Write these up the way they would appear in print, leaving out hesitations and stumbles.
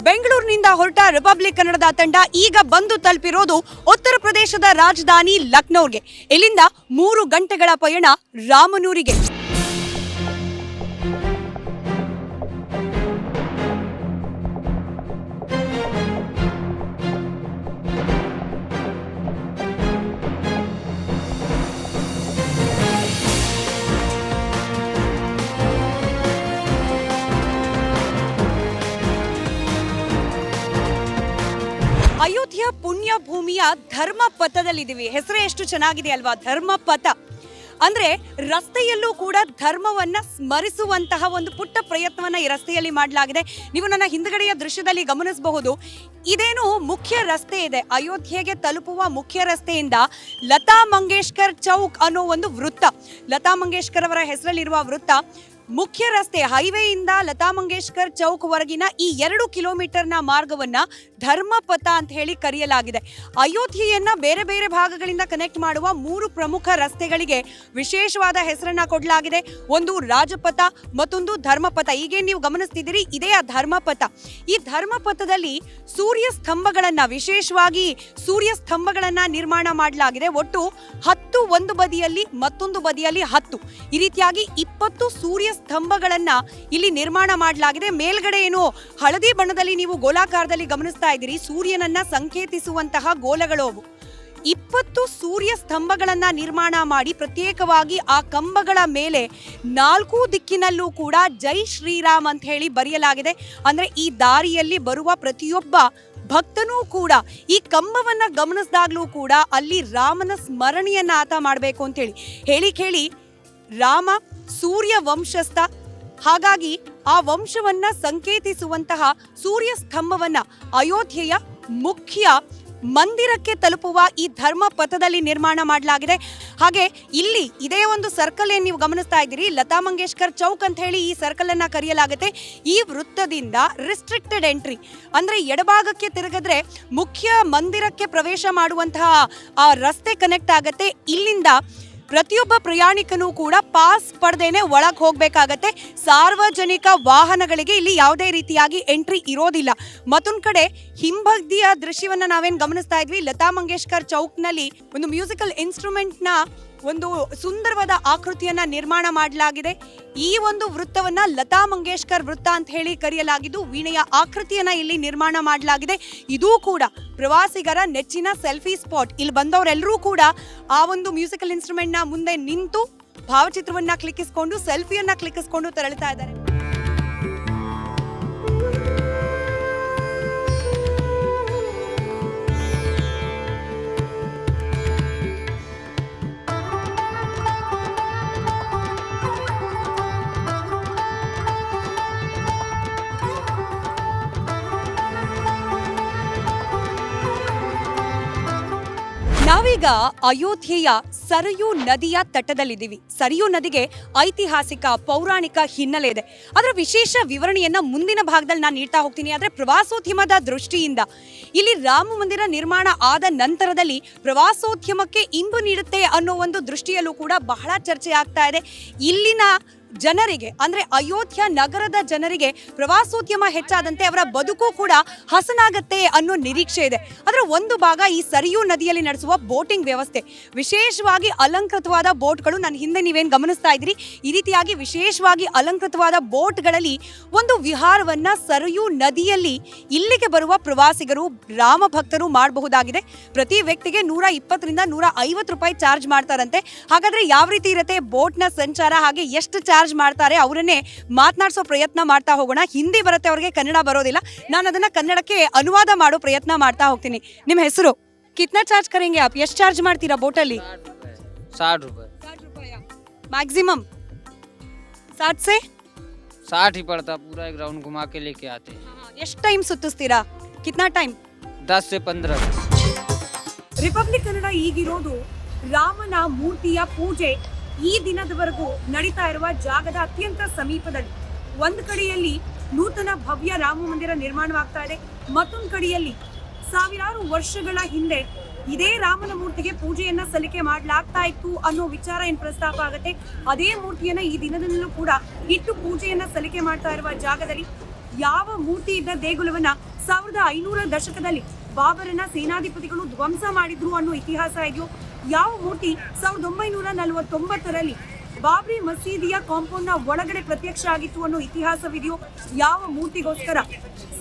ಬೆಂಗಳೂರಿನಿಂದ ಹೊರಟ ರಿಪಬ್ಲಿಕ್ ಕನ್ನಡದ ತಂಡ ಈಗ ಬಂದು ತಲುಪಿರೋದು ಉತ್ತರ ಪ್ರದೇಶದ ರಾಜಧಾನಿ ಲಕ್ನೋಗೆ. ಇಲ್ಲಿಂದ 3 ಗಂಟೆಗಳ ಪಯಣ ರಾಮನೂರಿಗೆ. ಅಯೋಧ್ಯೆಯ ಪುಣ್ಯ ಭೂಮಿಯ ಧರ್ಮಪಥದಲ್ಲಿದ್ದೀವಿ. ಹೆಸರೇ ಎಷ್ಟು ಚೆನ್ನಾಗಿದೆ ಅಲ್ವಾ, ಧರ್ಮಪಥ ಅಂದ್ರೆ ರಸ್ತೆಯಲ್ಲೂ ಕೂಡ ಧರ್ಮವನ್ನ ಸ್ಮರಿಸುವಂತಹ ಒಂದು ಪುಟ್ಟ ಪ್ರಯತ್ನವನ್ನ ಈ ರಸ್ತೆಯಲ್ಲಿ ಮಾಡಲಾಗಿದೆ. ನೀವು ನನ್ನ ಹಿಂದ್ಗಡೆಯ ದೃಶ್ಯದಲ್ಲಿ ಗಮನಿಸಬಹುದು. ಇದೇನು ಮುಖ್ಯ ರಸ್ತೆ ಇದೆ, ಅಯೋಧ್ಯೆಗೆ ತಲುಪುವ ಮುಖ್ಯ ರಸ್ತೆಯಿಂದ ಲತಾ ಮಂಗೇಶ್ಕರ್ ಚೌಕ್ ಅನ್ನೋ ಒಂದು ವೃತ್ತ, ಲತಾ ಮಂಗೇಶ್ಕರ್ ಅವರ ಹೆಸರಲ್ಲಿರುವ ವೃತ್ತ, ಮುಖ್ಯ ರಸ್ತೆ ಹೈವೇಯಿಂದ ಲತಾ ಮಂಗೇಶ್ಕರ್ ಚೌಕ್ ವರೆಗಿನ ಈ 2 ಕಿಲೋಮೀಟರ್ನ ಮಾರ್ಗವನ್ನ ಧರ್ಮಪಥ ಅಂತ ಹೇಳಿ ಕರೆಯಲಾಗಿದೆ. ಅಯೋಧ್ಯೆಯನ್ನ ಬೇರೆ ಬೇರೆ ಭಾಗಗಳಿಂದ ಕನೆಕ್ಟ್ ಮಾಡುವ 3 ಪ್ರಮುಖ ರಸ್ತೆಗಳಿಗೆ ವಿಶೇಷವಾದ ಹೆಸರನ್ನ ಕೊಡಲಾಗಿದೆ. ಒಂದು ರಾಜಪಥ, ಮತ್ತೊಂದು ಧರ್ಮಪಥ. ಈಗೇನು ನೀವು ಗಮನಿಸ್ತಿದ್ದೀರಿ, ಇದೇ ಆ ಧರ್ಮಪಥ. ಈ ಧರ್ಮಪಥದಲ್ಲಿ ಸೂರ್ಯ ಸ್ತಂಭಗಳನ್ನ, ವಿಶೇಷವಾಗಿ ಸೂರ್ಯ ಸ್ತಂಭಗಳನ್ನ ನಿರ್ಮಾಣ ಮಾಡಲಾಗಿದೆ. ಒಟ್ಟು 10 ಒಂದು ಬದಿಯಲ್ಲಿ, ಮತ್ತೊಂದು ಬದಿಯಲ್ಲಿ 10, ಈ ರೀತಿಯಾಗಿ 20 ಸೂರ್ಯ ಸ್ತಂಭಗಳನ್ನ ಇಲ್ಲಿ ನಿರ್ಮಾಣ ಮಾಡಲಾಗಿದೆ. ಮೇಲ್ಗಡೆ ಏನು ಹಳದಿ ಬಣ್ಣದಲ್ಲಿ ನೀವು ಗೋಲಾಕಾರದಲ್ಲಿ ಗಮನಿಸ್ತಾ ಇದ್ದೀರಿ, ಸೂರ್ಯನನ್ನ ಸಂಕೇತಿಸುವಂತಹ ಗೋಲಗಳು ಅವು. 20 ಸೂರ್ಯ ಸ್ತಂಭಗಳನ್ನ ನಿರ್ಮಾಣ ಮಾಡಿ ಪ್ರತ್ಯೇಕವಾಗಿ ಆ ಕಂಬಗಳ ಮೇಲೆ 4 ದಿಕ್ಕಿನಲ್ಲೂ ಕೂಡ ಜೈ ಶ್ರೀರಾಮ್ ಅಂತ ಹೇಳಿ ಬರೆಯಲಾಗಿದೆ. ಅಂದ್ರೆ ಈ ದಾರಿಯಲ್ಲಿ ಬರುವ ಪ್ರತಿಯೊಬ್ಬ ಭಕ್ತನೂ ಕೂಡ ಈ ಕಂಬವನ್ನ ಗಮನಿಸಿದಾಗ್ಲೂ ಕೂಡ ಅಲ್ಲಿ ರಾಮನ ಸ್ಮರಣೆಯನ್ನ ಆತ ಮಾಡಬೇಕು ಅಂತ ಹೇಳಿ ಕೇಳಿ ರಾಮ ಸೂರ್ಯ ವಂಶಸ್ಥ, ಹಾಗಾಗಿ ಆ ವಂಶವನ್ನ ಸಂಕೇತಿಸುವಂತಹ ಸೂರ್ಯ ಸ್ತಂಭವನ್ನ ಅಯೋಧ್ಯೆಯ ಮುಖ್ಯ ಮಂದಿರಕ್ಕೆ ತಲುಪುವ ಈ ಧರ್ಮ ಪಥದಲ್ಲಿ ನಿರ್ಮಾಣ ಮಾಡಲಾಗಿದೆ. ಹಾಗೆ ಇಲ್ಲಿ ಇದೇ ಒಂದು ಸರ್ಕಲ್ ಏನ್ ನೀವು ಗಮನಿಸ್ತಾ ಇದ್ದೀರಿ, ಲತಾ ಮಂಗೇಶ್ಕರ್ ಚೌಕ್ ಅಂತ ಹೇಳಿ ಈ ಸರ್ಕಲ್ ಅನ್ನ ಕರೆಯಲಾಗುತ್ತೆ. ಈ ವೃತ್ತದಿಂದ ರಿಸ್ಟ್ರಿಕ್ಟೆಡ್ ಎಂಟ್ರಿ, ಅಂದ್ರೆ ಎಡಭಾಗಕ್ಕೆ ತಿರುಗಿದ್ರೆ ಮುಖ್ಯ ಮಂದಿರಕ್ಕೆ ಪ್ರವೇಶ ಮಾಡುವಂತಹ ಆ ರಸ್ತೆ ಕನೆಕ್ಟ್ ಆಗತ್ತೆ. ಇಲ್ಲಿಂದ ಪ್ರತಿಯೊಬ್ಬ ಪ್ರಯಾಣಿಕನೂ ಕೂಡ ಪಾಸ್ ಪಡೆದೇನೆ ಒಳಗೆ ಹೋಗಬೇಕಾಗತ್ತೆ. ಸಾರ್ವಜನಿಕ ವಾಹನಗಳಿಗೆ ಇಲ್ಲಿ ಯಾವುದೇ ರೀತಿಯಾಗಿ ಎಂಟ್ರಿ ಇರೋದಿಲ್ಲ. ಮತ್ತೊಂದು ಕಡೆ ಹಿಂಬದಿಯ ದೃಶ್ಯವನ್ನ ನಾವೇನು ಗಮನಿಸ್ತಾ ಇದ್ವಿ, ಲತಾ ಮಂಗೇಶ್ಕರ್ ಚೌಕ್ನಲ್ಲಿ ಒಂದು ಮ್ಯೂಸಿಕಲ್ ಇನ್ಸ್ಟ್ರೂಮೆಂಟ್ನ ಒಂದು ಸುಂದರವಾದ ಆಕೃತಿಯನ್ನ ನಿರ್ಮಾಣ ಮಾಡಲಾಗಿದೆ. ಈ ಒಂದು ವೃತ್ತವನ್ನ ಲತಾ ಮಂಗೇಶ್ಕರ್ ವೃತ್ತ ಅಂತ ಹೇಳಿ ಕರೆಯಲಾಗಿದ್ದು, ವೀಣೆಯ ಆಕೃತಿಯನ್ನ ಇಲ್ಲಿ ನಿರ್ಮಾಣ ಮಾಡಲಾಗಿದೆ. ಇದೂ ಕೂಡ ಪ್ರವಾಸಿಗರ ನೆಚ್ಚಿನ ಸೆಲ್ಫಿ ಸ್ಪಾಟ್. ಇಲ್ಲಿ ಬಂದವರೆಲ್ಲರೂ ಕೂಡ ಆ ಒಂದು ಮ್ಯೂಸಿಕಲ್ ಇನ್ಸ್ಟ್ರೂಮೆಂಟ್ ನ ಮುಂದೆ ನಿಂತು ಭಾವಚಿತ್ರವನ್ನ ಕ್ಲಿಕ್ಕಿಸಿಕೊಂಡು, ಸೆಲ್ಫಿಯನ್ನ ಕ್ಲಿಕ್ಕಿಸಿಕೊಂಡು ತೆರಳುತ್ತಾ ಇದ್ದಾರೆ. ನಾವೀಗ ಅಯೋಧ್ಯೆಯ ಸರಯೂ ನದಿಯ ತಟದಲ್ಲಿದ್ದೀವಿ. ಸರಯೂ ನದಿಗೆ ಐತಿಹಾಸಿಕ ಪೌರಾಣಿಕ ಹಿನ್ನೆಲೆ ಇದೆ. ಅದರ ವಿಶೇಷ ವಿವರಣೆಯನ್ನ ಮುಂದಿನ ಭಾಗದಲ್ಲಿ ನಾನು ನೀಡ್ತಾ ಹೋಗ್ತೀನಿ. ಆದರೆ ಪ್ರವಾಸೋದ್ಯಮದ ದೃಷ್ಟಿಯಿಂದ ಇಲ್ಲಿ ರಾಮ ಮಂದಿರ ನಿರ್ಮಾಣ ಆದ ನಂತರದಲ್ಲಿ ಪ್ರವಾಸೋದ್ಯಮಕ್ಕೆ ಇಂಬು ನೀಡುತ್ತೆ ಅನ್ನೋ ಒಂದು ದೃಷ್ಟಿಯಲ್ಲೂ ಕೂಡ ಬಹಳ ಚರ್ಚೆ ಆಗ್ತಾ ಇದೆ. ಇಲ್ಲಿನ ಜನರಿಗೆ, ಅಂದ್ರೆ ಅಯೋಧ್ಯ ನಗರದ ಜನರಿಗೆ ಪ್ರವಾಸೋದ್ಯಮ ಹೆಚ್ಚಾದಂತೆ ಅವರ ಬದುಕು ಕೂಡ ಹಸನಾಗತ್ತೆ ಅನ್ನೋ ನಿರೀಕ್ಷೆ ಇದೆ. ಅದರ ಒಂದು ಭಾಗ ಈ ಸರಿಯೂ ನದಿಯಲ್ಲಿ ನಡೆಸುವ ಬೋಟಿಂಗ್ ವ್ಯವಸ್ಥೆ. ವಿಶೇಷವಾಗಿ ಅಲಂಕೃತವಾದ ಬೋಟ್ಗಳು, ನನ್ನ ಹಿಂದೆ ನೀವೇನು ಗಮನಿಸ್ತಾ ಇದ್ದೀರಿ, ಈ ರೀತಿಯಾಗಿ ವಿಶೇಷವಾಗಿ ಅಲಂಕೃತವಾದ ಬೋಟ್ಗಳಲ್ಲಿ ಒಂದು ವಿಹಾರವನ್ನ ಸರಿಯೂ ನದಿಯಲ್ಲಿ ಇಲ್ಲಿಗೆ ಬರುವ ಪ್ರವಾಸಿಗರು, ರಾಮ ಭಕ್ತರು ಮಾಡಬಹುದಾಗಿದೆ. ಪ್ರತಿ ವ್ಯಕ್ತಿಗೆ 120 ರಿಂದ 150 ರೂಪಾಯಿ ಚಾರ್ಜ್ ಮಾಡ್ತಾರಂತೆ. ಹಾಗಾದ್ರೆ ಯಾವ ರೀತಿ ಇರುತ್ತೆ ಬೋಟ್ನ ಸಂಚಾರ, ಹಾಗೆ ಎಷ್ಟು ಚಾರ್ಜ್ ಮಾಡ್ತಾರೆ ಅವರನ್ನೇ ಮಾತನಾಡಿಸೋ ಪ್ರಯತ್ನ ಮಾಡ್ತಾ ಹೋಗೋಣ. ಹಿಂದಿ ಬರುತ್ತೆ ಅವ್ರಿಗೆ, ಕನ್ನಡ ಬರೋದಿಲ್ಲ. ನಾನು ಅದನ್ನ ಕನ್ನಡಕ್ಕೆ ಅನುವಾದ ಮಾಡೋ ಪ್ರಯತ್ನ ಮಾಡ್ತಾ ಹೋಗ್ತೀನಿ. ನಿಮ್ಮ ಹೆಸರು? ಕಿತ್ನಾ ಚಾರ್ಜ್ ಕರೆಂಗೆ ಆಪ್? ಎಷ್ಟು ಚಾರ್ಜ್ ಮಾಡ್ತೀರಾ ಬೋಟಲ್ಲಿ? 60 रुपए मैक्सिमम 60 से 60 ही पड़ता, पूरा एक राउंड घुमा के लेके आते हैं. ಎಷ್ಟು ಟೈಮ್ ಸುತ್ತಿಸ್ತೀರಾ? ಕಿತ್ನಾ ಟೈಮ್? 10 से 15. ರಿಪಬ್ಲಿಕ್ ಕನ್ನಡ ಈಗಿರೋದು ರಾಮನ ಮೂರ್ತಿಯ ಪೂಜೆ ಈ ದಿನದವರೆಗೂ ನಡೀತಾ ಇರುವ ಜಾಗದ ಅತ್ಯಂತ ಸಮೀಪದಲ್ಲಿ. ಒಂದು ಕಡೆಯಲ್ಲಿ ನೂತನ ಭವ್ಯ ರಾಮ ಮಂದಿರ ನಿರ್ಮಾಣವಾಗ್ತಾ ಇದೆ, ಮತ್ತೊಂದು ಕಡೆಯಲ್ಲಿ ಸಾವಿರಾರು ವರ್ಷಗಳ ಹಿಂದೆ ಇದೇ ರಾಮನ ಮೂರ್ತಿಗೆ ಪೂಜೆಯನ್ನ ಸಲ್ಲಿಕೆ ಮಾಡಲಾಗ್ತಾ ಇತ್ತು ಅನ್ನೋ ವಿಚಾರ ಏನ್ ಪ್ರಸ್ತಾಪ ಆಗುತ್ತೆ. ಅದೇ ಮೂರ್ತಿಯನ್ನ ಈ ದಿನದಲ್ಲೂ ಕೂಡ ಇಟ್ಟು ಪೂಜೆಯನ್ನ ಸಲ್ಲಿಕೆ ಮಾಡ್ತಾ ಇರುವ ಜಾಗದಲ್ಲಿ ಯಾವ ಮೂರ್ತಿ ಇದ್ದ ದೇಗುಲವನ್ನ 1500 ದಶಕದಲ್ಲಿ ಬಾಬರನ ಸೇನಾಧಿಪತಿಗಳು ಧ್ವಂಸ ಮಾಡಿದ್ರು ಅನ್ನೋ ಇತಿಹಾಸ ಇದೆಯೋ? ಯಾವ ಮೂರ್ತಿ 1949ರಲ್ಲಿ ಬಾಬ್ರಿ ಮಸೀದಿಯ ಕಾಂಪೌಂಡ್ ನ ಒಳಗಡೆ ಪ್ರತ್ಯಕ್ಷ ಆಗಿತ್ತು ಅನ್ನೋ ಇತಿಹಾಸವಿದೆಯೋ? ಯಾವ ಮೂರ್ತಿಗೋಸ್ಕರ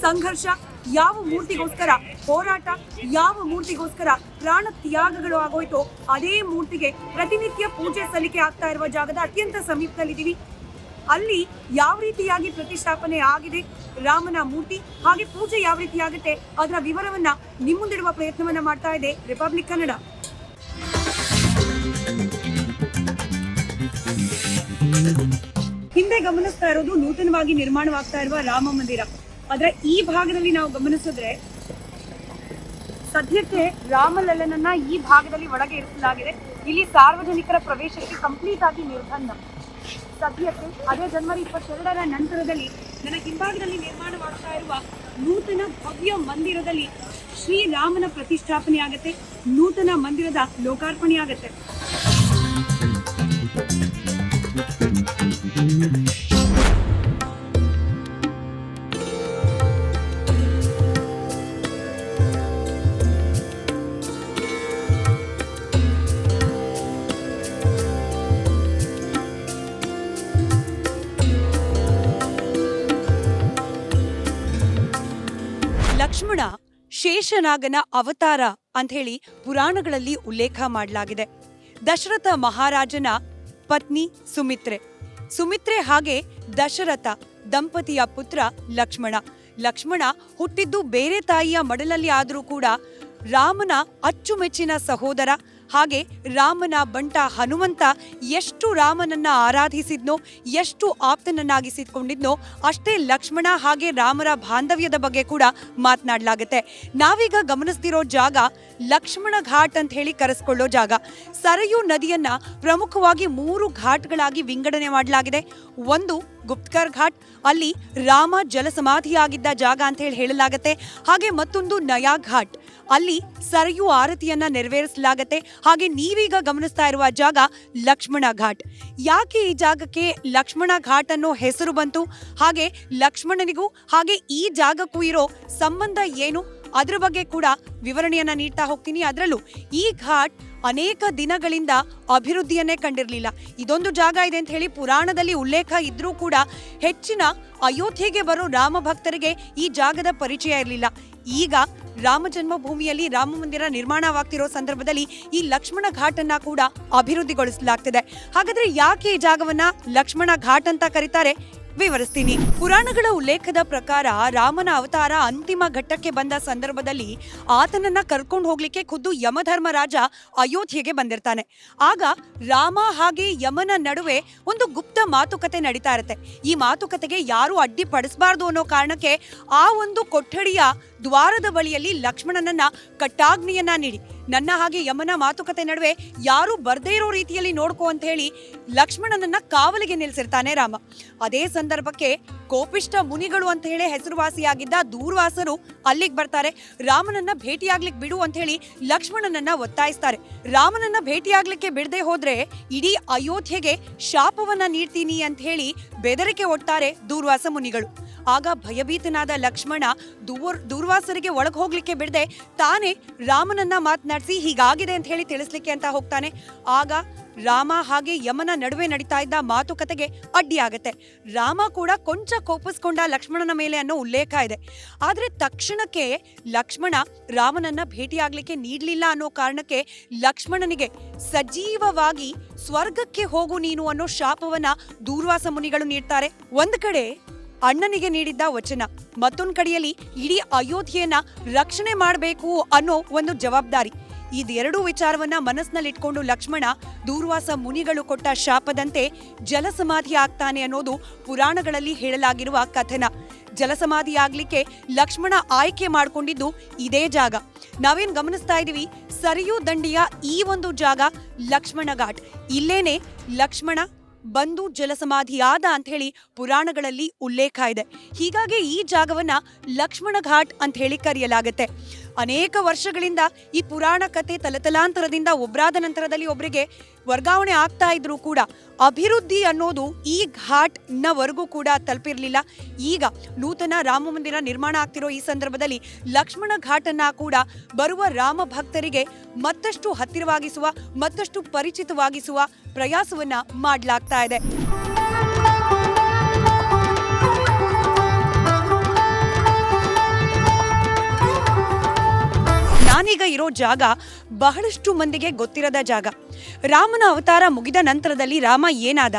ಸಂಘರ್ಷ, ಯಾವ ಮೂರ್ತಿಗೋಸ್ಕರ ಹೋರಾಟ, ಯಾವ ಮೂರ್ತಿಗೋಸ್ಕರ ಪ್ರಾಣ ತ್ಯಾಗಗಳು ಆಗೋಯ್ತೋ ಅದೇ ಮೂರ್ತಿಗೆ ಪ್ರತಿನಿತ್ಯ ಪೂಜೆ ಸಲ್ಲಿಕೆ ಆಗ್ತಾ ಇರುವ ಜಾಗದ ಅತ್ಯಂತ ಸಮೀಪದಲ್ಲಿದ್ದೀವಿ. ಅಲ್ಲಿ ಯಾವ ರೀತಿಯಾಗಿ ಪ್ರತಿಷ್ಠಾಪನೆ ಆಗಿದೆ ರಾಮನ ಮೂರ್ತಿ, ಹಾಗೆ ಪೂಜೆ ಯಾವ ರೀತಿ ಆಗುತ್ತೆ ಅದರ ವಿವರವನ್ನ ನಿಮ್ಮ ಮುಂದಿಡುವ ಪ್ರಯತ್ನವನ್ನ ಮಾಡ್ತಾ ಇದೆ ರಿಪಬ್ಲಿಕ್ ಕನ್ನಡ. ಹಿಂದೆ ಗಮನಿಸ್ತಾ ಇರೋದು ನೂತನವಾಗಿ ನಿರ್ಮಾಣವಾಗ್ತಾ ಇರುವ ರಾಮ ಮಂದಿರ. ಆದ್ರೆ ಈ ಭಾಗದಲ್ಲಿ ನಾವು ಗಮನಿಸಿದ್ರೆ ಸದ್ಯಕ್ಕೆ ರಾಮಲಲ್ಲನನ್ನ ಈ ಭಾಗದಲ್ಲಿ ಒಳಗೆ ಇರಿಸಲಾಗಿದೆ. ಇಲ್ಲಿ ಸಾರ್ವಜನಿಕರ ಪ್ರವೇಶಕ್ಕೆ ಕಂಪ್ಲೀಟ್ ಆಗಿ ನಿರ್ಬಂಧ. ಸದ್ಯಕ್ಕೆ ಅದೇ ಜನವರಿ 22ರ ನಂತರದಲ್ಲಿ ನನ್ನ ಹಿಂಭಾಗದಲ್ಲಿ ನಿರ್ಮಾಣವಾಗ್ತಾ ಇರುವ ನೂತನ ಭವ್ಯ ಮಂದಿರದಲ್ಲಿ ಶ್ರೀರಾಮನ ಪ್ರತಿಷ್ಠಾಪನೆ ಆಗುತ್ತೆ. ನೂತನ ಮಂದಿರದ ಲೋಕಾರ್ಪಣೆ ಆಗುತ್ತೆ. ಲಕ್ಷ್ಮಣ ಶೇಷನಾಗನ ಅವತಾರ ಅಂತ ಹೇಳಿ ಪುರಾಣಗಳಲ್ಲಿ ಉಲ್ಲೇಖ ಮಾಡಲಾಗಿದೆ. ದಶರಥ ಮಹಾರಾಜನ ಪತ್ನಿ ಸುಮಿತ್ರೆ ಹಾಗೆ ದಶರಥ ದಂಪತಿಯ ಪುತ್ರ ಲಕ್ಷ್ಮಣ. ಲಕ್ಷ್ಮಣ ಹುಟ್ಟಿದ್ದು ಬೇರೆ ತಾಯಿಯ ಮಡಲಲ್ಲಿ ಆದರೂ ಕೂಡ ರಾಮನ ಅಚ್ಚುಮೆಚ್ಚಿನ ಸಹೋದರ. ಹಾಗೆ ರಾಮನ ಬಂಟ ಹನುಮಂತ ಎಷ್ಟು ರಾಮನನ್ನ ಆರಾಧಿಸಿದ್ನೋ, ಎಷ್ಟು ಆಪ್ತನನ್ನಾಗಿಸಿಕೊಂಡಿದ್ನೋ ಅಷ್ಟೇ ಲಕ್ಷ್ಮಣ ಹಾಗೆ ರಾಮರ ಬಾಂಧವ್ಯದ ಬಗ್ಗೆ ಕೂಡ ಮಾತನಾಡಲಾಗುತ್ತೆ. ನಾವೀಗ ಗಮನಿಸ್ತಿರೋ ಜಾಗ ಲಕ್ಷ್ಮಣ ಘಾಟ್ ಅಂತ ಹೇಳಿ ಕರೆಸ್ಕೊಳ್ಳೋ ಜಾಗ. ಸರಯೂ ನದಿಯನ್ನ ಪ್ರಮುಖವಾಗಿ 3 ಘಾಟ್ಗಳಾಗಿ ವಿಂಗಡಣೆ ಮಾಡಲಾಗಿದೆ. ಒಂದು ಗುಪ್ತ್ಕರ್ ಘಾಟ್, ಅಲ್ಲಿ ರಾಮ ಜಲಸಮಾಧಿಯಾಗಿದ್ದ ಜಾಗ ಅಂತ ಹೇಳಲಾಗತ್ತೆ. ಹಾಗೆ ಮತ್ತೊಂದು ನಯಾ ಘಾಟ್, ಅಲ್ಲಿ ಸರಯೂ ಆರತಿಯನ್ನ ನೆರವೇರಿಸಲಾಗತ್ತೆ. ಹಾಗೆ ನೀವೀಗ ಗಮನಿಸ್ತಾ ಇರುವ ಜಾಗ ಲಕ್ಷ್ಮಣ ಘಾಟ್. ಯಾಕೆ ಈ ಜಾಗಕ್ಕೆ ಲಕ್ಷ್ಮಣ ಘಾಟ್ ಅನ್ನೋ ಹೆಸರು ಬಂತು, ಹಾಗೆ ಲಕ್ಷ್ಮಣನಿಗೂ ಹಾಗೆ ಈ ಜಾಗಕ್ಕೂ ಇರೋ ಸಂಬಂಧ ಏನು, ಅದ್ರ ಬಗ್ಗೆ ಕೂಡ ವಿವರಣೆಯನ್ನ ನೀಡ್ತಾ ಹೋಗ್ತೀನಿ. ಅದರಲ್ಲೂ ಈ ಘಾಟ್ ಅನೇಕ ದಿನಗಳಿಂದ ಅಭಿವೃದ್ಧಿಯನ್ನೇ ಕಂಡಿರಲಿಲ್ಲ. ಇದೊಂದು ಜಾಗ ಇದೆ ಅಂತ ಹೇಳಿ ಪುರಾಣದಲ್ಲಿ ಉಲ್ಲೇಖ ಇದ್ರೂ ಕೂಡ ಹೆಚ್ಚಿನ ಅಯೋಧ್ಯೆಗೆ ಬರೋ ರಾಮ ಭಕ್ತರಿಗೆ ಈ ಜಾಗದ ಪರಿಚಯ ಇರಲಿಲ್ಲ. ಈಗ ರಾಮ ಜನ್ಮಭೂಮಿಯಲ್ಲಿ ರಾಮ ಮಂದಿರ ನಿರ್ಮಾಣವಾಗ್ತಿರೋ ಸಂದರ್ಭದಲ್ಲಿ ಈ ಲಕ್ಷ್ಮಣ ಘಾಟ್ ಅನ್ನ ಕೂಡ ಅಭಿವೃದ್ಧಿಗೊಳಿಸಲಾಗ್ತಿದೆ. ಹಾಗಾದ್ರೆ ಯಾಕೆ ಈ ಜಾಗವನ್ನ ಲಕ್ಷ್ಮಣ ಘಾಟ್ ಅಂತ ಕರೀತಾರೆ ವಿವರಿಸ್ತೀನಿ. ಪುರಾಣಗಳ ಉಲ್ಲೇಖದ ಪ್ರಕಾರ ರಾಮನ ಅವತಾರ ಅಂತಿಮ ಘಟ್ಟಕ್ಕೆ ಬಂದ ಸಂದರ್ಭದಲ್ಲಿ ಆತನನ್ನ ಕರ್ಕೊಂಡು ಹೋಗ್ಲಿಕ್ಕೆ ಖುದ್ದು ಯಮಧರ್ಮರಾಜ ಅಯೋಧ್ಯೆಗೆ ಬಂದಿರ್ತಾನೆ. ಆಗ ರಾಮ ಹಾಗೆ ಯಮನ ನಡುವೆ ಒಂದು ಗುಪ್ತ ಮಾತುಕತೆ ನಡೀತಾ ಇರುತ್ತೆ. ಈ ಮಾತುಕತೆಗೆ ಯಾರು ಅಡ್ಡಿಪಡಿಸಬಾರ್ದು ಅನ್ನೋ ಕಾರಣಕ್ಕೆ ಆ ಒಂದು ಕೊಠಡಿಯ ದ್ವಾರದ ಬಳಿಯಲ್ಲಿ ಲಕ್ಷ್ಮಣನನ್ನ ಕಟ್ಟಾಗ್ನಿಯನ್ನ ನೀಡಿ, ನನ್ನ ಹಾಗೆ ಯಮನ ಮಾತುಕತೆ ನಡುವೆ ಯಾರು ಬರ್ದೇ ಇರೋ ರೀತಿಯಲ್ಲಿ ನೋಡ್ಕೋ ಅಂತ ಹೇಳಿ ಲಕ್ಷ್ಮಣನನ್ನ ಕಾವಲಿಗೆ ನಿಲ್ಸಿರ್ತಾನೆ ರಾಮ. ಅದೇ ಸಂದರ್ಭಕ್ಕೆ ಕೋಪಿಷ್ಟ ಮುನಿಗಳು ಅಂತ ಹೇಳಿ ಹೆಸರುವಾಸಿಯಾಗಿದ್ದ ದೂರ್ವಾಸರು ಅಲ್ಲಿಗೆ ಬರ್ತಾರೆ. ರಾಮನನ್ನ ಭೇಟಿಯಾಗ್ಲಿಕ್ಕೆ ಬಿಡು ಅಂತ ಹೇಳಿ ಲಕ್ಷ್ಮಣನನ್ನ ಒತ್ತಾಯಿಸ್ತಾರೆ. ರಾಮನನ್ನ ಭೇಟಿಯಾಗ್ಲಿಕ್ಕೆ ಬಿಡದೆ ಹೋದ್ರೆ ಇಡೀ ಅಯೋಧ್ಯೆಗೆ ಶಾಪವನ್ನ ನೀಡ್ತೀನಿ ಅಂತ ಹೇಳಿ ಬೆದರಿಕೆ ಒಡ್ತಾರೆ ದೂರ್ವಾಸ ಮುನಿಗಳು. ಆಗ ಭಯಭೀತನಾದ ಲಕ್ಷ್ಮಣ ದೂರ್ವಾಸರಿಗೆ ಒಳಗೆ ಹೋಗ್ಲಿಕ್ಕೆ ಬಿಡದೆ ತಾನೇ ರಾಮನನ್ನ ಮಾತನಾಡಿಸಿ ಹೀಗಾಗಿದೆ ಅಂತ ಹೇಳಿ ತಿಳಿಸ್ಲಿಕ್ಕೆ ಅಂತ ಹೋಗ್ತಾನೆ. ಆಗ ರಾಮ ಹಾಗೆ ಯಮನ ನಡುವೆ ನಡೀತಾ ಇದ್ದ ಮಾತುಕತೆಗೆ ಅಡ್ಡಿಯಾಗತ್ತೆ. ರಾಮ ಕೂಡ ಕೊಂಚ ಕೋಪಿಸ್ಕೊಂಡ ಲಕ್ಷ್ಮಣನ ಮೇಲೆ ಅನ್ನೋ ಉಲ್ಲೇಖ ಇದೆ. ಆದ್ರೆ ತಕ್ಷಣಕ್ಕೆ ಲಕ್ಷ್ಮಣ ರಾಮನನ್ನ ಭೇಟಿಯಾಗ್ಲಿಕ್ಕೆ ನೀಡ್ಲಿಲ್ಲ ಅನ್ನೋ ಕಾರಣಕ್ಕೆ ಲಕ್ಷ್ಮಣನಿಗೆ ಸಜೀವವಾಗಿ ಸ್ವರ್ಗಕ್ಕೆ ಹೋಗು ನೀನು ಅನ್ನೋ ಶಾಪವನ್ನ ದೂರ್ವಾಸ ಮುನಿಗಳು ನೀಡ್ತಾರೆ. ಒಂದ್ ಕಡೆ ಅಣ್ಣನಿಗೆ ನೀಡಿದ್ದ ವಚನ, ಮತ್ತೊಂದ್ ಕಡೆಯಲ್ಲಿ ಇಡೀ ಅಯೋಧ್ಯೆಯನ್ನ ರಕ್ಷಣೆ ಮಾಡಬೇಕು ಅನ್ನೋ ಒಂದು ಜವಾಬ್ದಾರಿ. ಇದೆರಡೂ ವಿಚಾರವನ್ನ ಮನಸ್ಸಿನಲ್ಲಿಟ್ಕೊಂಡು ಲಕ್ಷ್ಮಣ ದೂರ್ವಾಸ ಮುನಿಗಳು ಕೊಟ್ಟ ಶಾಪದಂತೆ ಜಲಸಮಾಧಿ ಆಗ್ತಾನೆ ಅನ್ನೋದು ಪುರಾಣಗಳಲ್ಲಿ ಹೇಳಲಾಗಿರುವ ಕಥನ. ಜಲಸಮಾಧಿ ಆಗ್ಲಿಕ್ಕೆ ಲಕ್ಷ್ಮಣ ಆಯ್ಕೆ ಮಾಡ್ಕೊಂಡಿದ್ದು ಇದೇ ಜಾಗ. ನಾವೇನ್ ಗಮನಿಸ್ತಾ ಇದೀವಿ, ಸರಿಯೂ ದಂಡಿಯ ಈ ಒಂದು ಜಾಗ ಲಕ್ಷ್ಮಣ ಘಾಟ್. ಇಲ್ಲೇನೆ ಲಕ್ಷ್ಮಣ ಬಂದು ಜಲಸಮಾಧಿಯಾದ ಅಂತ ಹೇಳಿ ಪುರಾಣಗಳಲ್ಲಿ ಉಲ್ಲೇಖ ಇದೆ. ಹೀಗಾಗಿ ಈ ಜಾಗವನ್ನ ಲಕ್ಷ್ಮಣ ಘಾಟ್ ಅಂತ ಹೇಳಿ ಕರೆಯಲಾಗತ್ತೆ. ಅನೇಕ ವರ್ಷಗಳಿಂದ ಈ ಪುರಾಣ ಕಥೆ ತಲತಲಾಂತರದಿಂದ ಒಬ್ಬರಾದ ನಂತರದಲ್ಲಿ ಒಬ್ಬರಿಗೆ ವರ್ಗಾವಣೆ ಆಗ್ತಾ ಇದ್ರೂ ಕೂಡ ಅಭಿವೃದ್ಧಿ ಅನ್ನೋದು ಈ ಘಾಟ್ನವರೆಗೂ ಕೂಡ ತಲುಪಿರಲಿಲ್ಲ. ಈಗ ನೂತನ ರಾಮ ಮಂದಿರ ನಿರ್ಮಾಣ ಆಗ್ತಿರೋ ಈ ಸಂದರ್ಭದಲ್ಲಿ ಲಕ್ಷ್ಮಣ ಘಾಟನ್ನ ಕೂಡ ಬರುವ ರಾಮ ಭಕ್ತರಿಗೆ ಮತ್ತಷ್ಟು ಹತ್ತಿರವಾಗಿಸುವ, ಮತ್ತಷ್ಟು ಪರಿಚಿತವಾಗಿಸುವ ಪ್ರಯಾಸವನ್ನ ಮಾಡಲಾಗ್ತಾ ಇದೆ. ನಾನೀಗ ಇರೋ ಜಾಗ ಬಹಳಷ್ಟು ಮಂದಿಗೆ ಗೊತ್ತಿರದ ಜಾಗ. ರಾಮನ ಅವತಾರ ಮುಗಿದ ನಂತರದಲ್ಲಿ ರಾಮ ಏನಾದ,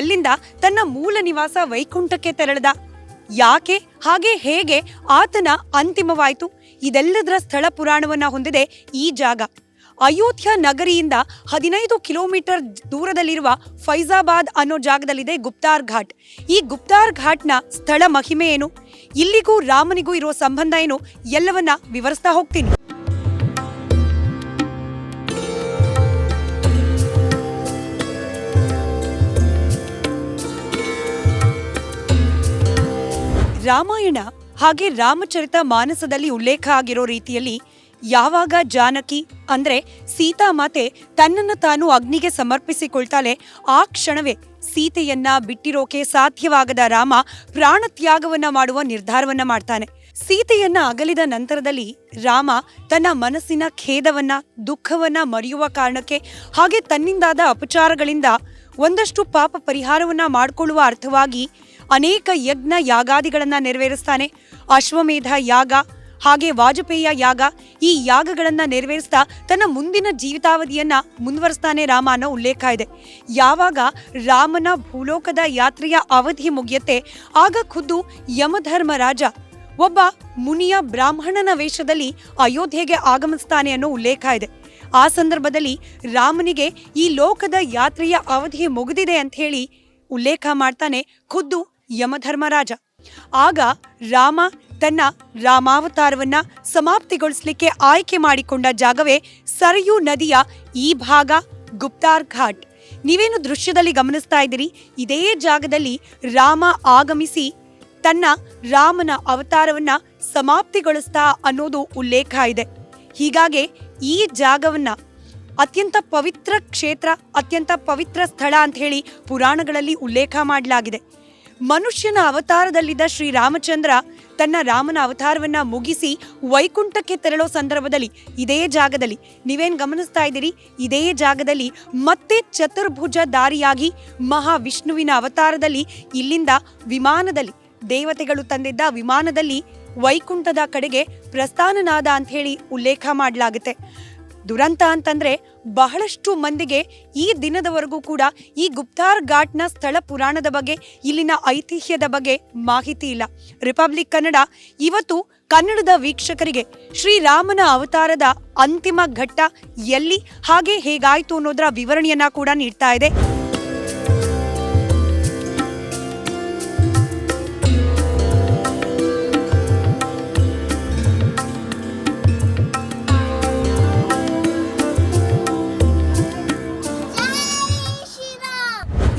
ಎಲ್ಲಿಂದ ತನ್ನ ಮೂಲ ನಿವಾಸ ವೈಕುಂಠಕ್ಕೆ ತೆರಳಿದ, ಯಾಕೆ ಹಾಗೆ ಹೇಗೆ ಆತನ ಅಂತಿಮವಾಯಿತು, ಇದೆಲ್ಲದರ ಸ್ಥಳ ಪುರಾಣವನ್ನ ಹೊಂದಿದೆ ಈ ಜಾಗ. ಅಯೋಧ್ಯ ನಗರಿಯಿಂದ 15 ಕಿಲೋಮೀಟರ್ ದೂರದಲ್ಲಿರುವ ಫೈಜಾಬಾದ್ ಅನ್ನೋ ಜಾಗದಲ್ಲಿದೆ ಗುಪ್ತಾರ್ ಘಾಟ್. ಈ ಗುಪ್ತಾರ್ ಘಾಟ್ನ ಸ್ಥಳ ಮಹಿಮೆ ಏನು, ಇಲ್ಲಿಗೂ ರಾಮನಿಗೂ ಇರೋ ಸಂಬಂಧ ಏನು, ಎಲ್ಲವನ್ನ ವಿವರಿಸ್ತಾ ಹೋಗ್ತೀನಿ. ರಾಮಾಯಣ ಹಾಗೆ ರಾಮಚರಿತ ಮಾನಸದಲ್ಲಿ ಉಲ್ಲೇಖ ಆಗಿರೋ ರೀತಿಯಲ್ಲಿ ಯಾವಾಗ ಜಾನಕಿ ಅಂದ್ರೆ ಸೀತಾಮಾತೆ ತನ್ನನ್ನು ತಾನು ಅಗ್ನಿಗೆ ಸಮರ್ಪಿಸಿಕೊಳ್ತಾಳೆ, ಆ ಕ್ಷಣವೇ ಸೀತೆಯನ್ನ ಬಿಟ್ಟಿರೋಕೆ ಸಾಧ್ಯವಾಗದ ರಾಮ ಪ್ರಾಣತ್ಯಾಗವನ್ನ ಮಾಡುವ ನಿರ್ಧಾರವನ್ನ ಮಾಡ್ತಾನೆ. ಸೀತೆಯನ್ನ ಅಗಲಿದ ನಂತರದಲ್ಲಿ ರಾಮ ತನ್ನ ಮನಸ್ಸಿನ ಖೇದವನ್ನ, ದುಃಖವನ್ನ ಮರೆಯುವ ಕಾರಣಕ್ಕೆ ಹಾಗೆ ತನ್ನಿಂದಾದ ಅಪಚಾರಗಳಿಂದ ಒಂದಷ್ಟು ಪಾಪ ಪರಿಹಾರವನ್ನ ಮಾಡಿಕೊಳ್ಳುವ ಅರ್ಥವಾಗಿ ಅನೇಕ ಯಜ್ಞ ಯಾಗಾದಿಗಳನ್ನ ನೆರವೇರಿಸ್ತಾನೆ. ಅಶ್ವಮೇಧ ಯಾಗ ಹಾಗೆ ವಾಜಪೇಯ ಯಾಗ, ಈ ಯಾಗಗಳನ್ನ ನೆರವೇರಿಸ್ತಾ ತನ್ನ ಮುಂದಿನ ಜೀವಿತಾವಧಿಯನ್ನ ಮುಂದುವರಿಸ್ತಾನೆ ರಾಮ ಅನ್ನೋ ಉಲ್ಲೇಖ ಇದೆ. ಯಾವಾಗ ರಾಮನ ಭೂಲೋಕದ ಯಾತ್ರೆಯ ಅವಧಿ ಮುಗಿಯತ್ತೆ, ಆಗ ಖುದ್ದು ಯಮಧರ್ಮರಾಜ ಒಬ್ಬ ಮುನಿಯ ಬ್ರಾಹ್ಮಣನ ವೇಷದಲ್ಲಿ ಅಯೋಧ್ಯೆಗೆ ಆಗಮಿಸ್ತಾನೆ ಅನ್ನೋ ಉಲ್ಲೇಖ ಇದೆ. ಆ ಸಂದರ್ಭದಲ್ಲಿ ರಾಮನಿಗೆ ಈ ಲೋಕದ ಯಾತ್ರೆಯ ಅವಧಿ ಮುಗಿದಿದೆ ಅಂತ ಹೇಳಿ ಉಲ್ಲೇಖ ಮಾಡ್ತಾನೆ ಖುದ್ದು ಯಮಧರ್ಮರಾಜ. ಆಗ ರಾಮ ತನ್ನ ರಾಮಾವತಾರವನ್ನ ಸಮಾಪ್ತಿಗೊಳಿಸಲಿಕ್ಕೆ ಆಯ್ಕೆ ಮಾಡಿಕೊಂಡ ಜಾಗವೇ ಸರಯೂ ನದಿಯ ಈ ಭಾಗ ಗುಪ್ತಾರ್ ಘಾಟ್. ನೀವೇನು ದೃಶ್ಯದಲ್ಲಿ ಗಮನಿಸ್ತಾ ಇದ್ದೀರಿ, ಇದೇ ಜಾಗದಲ್ಲಿ ರಾಮ ಆಗಮಿಸಿ ತನ್ನ ರಾಮನ ಅವತಾರವನ್ನ ಸಮಾಪ್ತಿಗೊಳಿಸ್ತಾ ಅನ್ನೋದು ಉಲ್ಲೇಖ ಇದೆ. ಹೀಗಾಗಿ ಈ ಜಾಗವನ್ನ ಅತ್ಯಂತ ಪವಿತ್ರ ಕ್ಷೇತ್ರ, ಅತ್ಯಂತ ಪವಿತ್ರ ಸ್ಥಳ ಅಂತ ಹೇಳಿ ಪುರಾಣಗಳಲ್ಲಿ ಉಲ್ಲೇಖ ಮಾಡಲಾಗಿದೆ. ಮನುಷ್ಯನ ಅವತಾರದಲ್ಲಿದ್ದ ಶ್ರೀರಾಮಚಂದ್ರ ತನ್ನ ರಾಮನ ಅವತಾರವನ್ನ ಮುಗಿಸಿ ವೈಕುಂಠಕ್ಕೆ ತೆರಳೋ ಸಂದರ್ಭದಲ್ಲಿ ಇದೇ ಜಾಗದಲ್ಲಿ ನೀವೇನ್ ಗಮನಿಸ್ತಾ ಇದ್ದೀರಿ, ಇದೇ ಜಾಗದಲ್ಲಿ ಮತ್ತೆ ಚತುರ್ಭುಜ ದಾರಿಯಾಗಿ ಮಹಾವಿಷ್ಣುವಿನ ಅವತಾರದಲ್ಲಿ ಇಲ್ಲಿಂದ ವಿಮಾನದಲ್ಲಿ ದೇವತೆಗಳು ತಂದಿದ್ದ ವಿಮಾನದಲ್ಲಿ ವೈಕುಂಠದ ಕಡೆಗೆ ಪ್ರಸ್ಥಾನನಾದ ಅಂತ ಹೇಳಿ ಉಲ್ಲೇಖ ಮಾಡಲಾಗುತ್ತೆ. ದುರಂತ ಅಂತಂದ್ರೆ ಬಹಳಷ್ಟು ಮಂದಿಗೆ ಈ ದಿನದವರೆಗೂ ಕೂಡ ಈ ಗುಪ್ತಾರ್ ಘಾಟ್ನ ಸ್ಥಳ ಪುರಾಣದ ಬಗ್ಗೆ, ಇಲ್ಲಿನ ಐತಿಹ್ಯದ ಬಗ್ಗೆ ಮಾಹಿತಿ ಇಲ್ಲ. ರಿಪಬ್ಲಿಕ್ ಕನ್ನಡ ಇವತ್ತು ಕನ್ನಡದ ವೀಕ್ಷಕರಿಗೆ ಶ್ರೀರಾಮನ ಅವತಾರದ ಅಂತಿಮ ಘಟ್ಟ ಎಲ್ಲಿ ಹಾಗೆ ಹೇಗಾಯ್ತು ಅನ್ನೋದರ ವಿವರಣೆಯನ್ನ ಕೂಡ ನೀಡ್ತಾ ಇದೆ.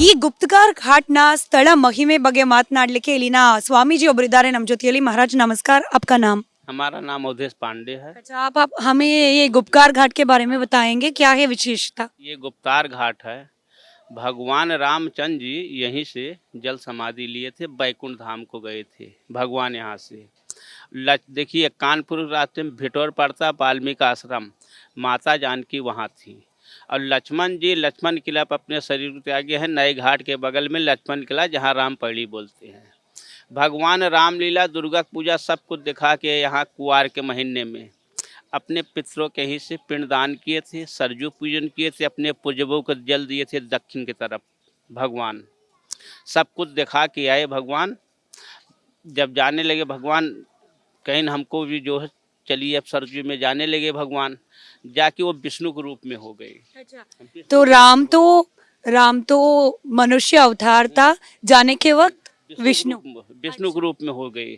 ಈ ಗುಪ್ತಗಾರ್ ಘಾಟ್ನ ಸ್ಥಳ ಮಹಿಮೆ ಬಗ್ಗೆ ಮಾತನಾಡಲಿಕ್ಕೆ ಇಲ್ಲಿನ स्वामीजी ಒಬ್ಬರಿದ್ದಾರೆ ನಮ್ಮ ಜೊತೆಯಲ್ಲಿ. महाराज नमस्कार, आपका नाम? हमारा नाम अवधेश पांडे है। अच्छा, आप हमें ये गुप्तगार घाट के बारे में बताएंगे, क्या है विशेषता? ये गुप्तार घाट है। भगवान रामचंद्र जी यहीं से जल समाधि लिए थे, बैकुंठ धाम को गए थे भगवान यहाँ से। देखिए कानपुर रास्ते में भिटौर पड़ता वाल्मीकि आश्रम, माता जानकी वहाँ थी और लक्ष्मण जी लक्ष्मण किला पर अपने शरीर को त्यागे हैं। नए घाट के बगल में लक्ष्मण किला, जहाँ रामपड़ी बोलते हैं। भगवान रामलीला, दुर्गा पूजा सब कुछ दिखा के यहाँ कुआर के महीने में अपने पितरों के ही से पिंडदान किए थे, सरजू पूजन किए थे, अपने पूजवों को जल दिए थे दक्षिण की तरफ। भगवान सब कुछ दिखा के आए। भगवान जब जाने लगे, भगवान कहीं हमको भी जो है चलिए अब सरजू में जाने लगे। भगवान जाके वो विष्णु के रूप में हो गए। तो राम तो मनुष्य अवतार था, जाने के वक्त विष्णु के रूप में हो गए।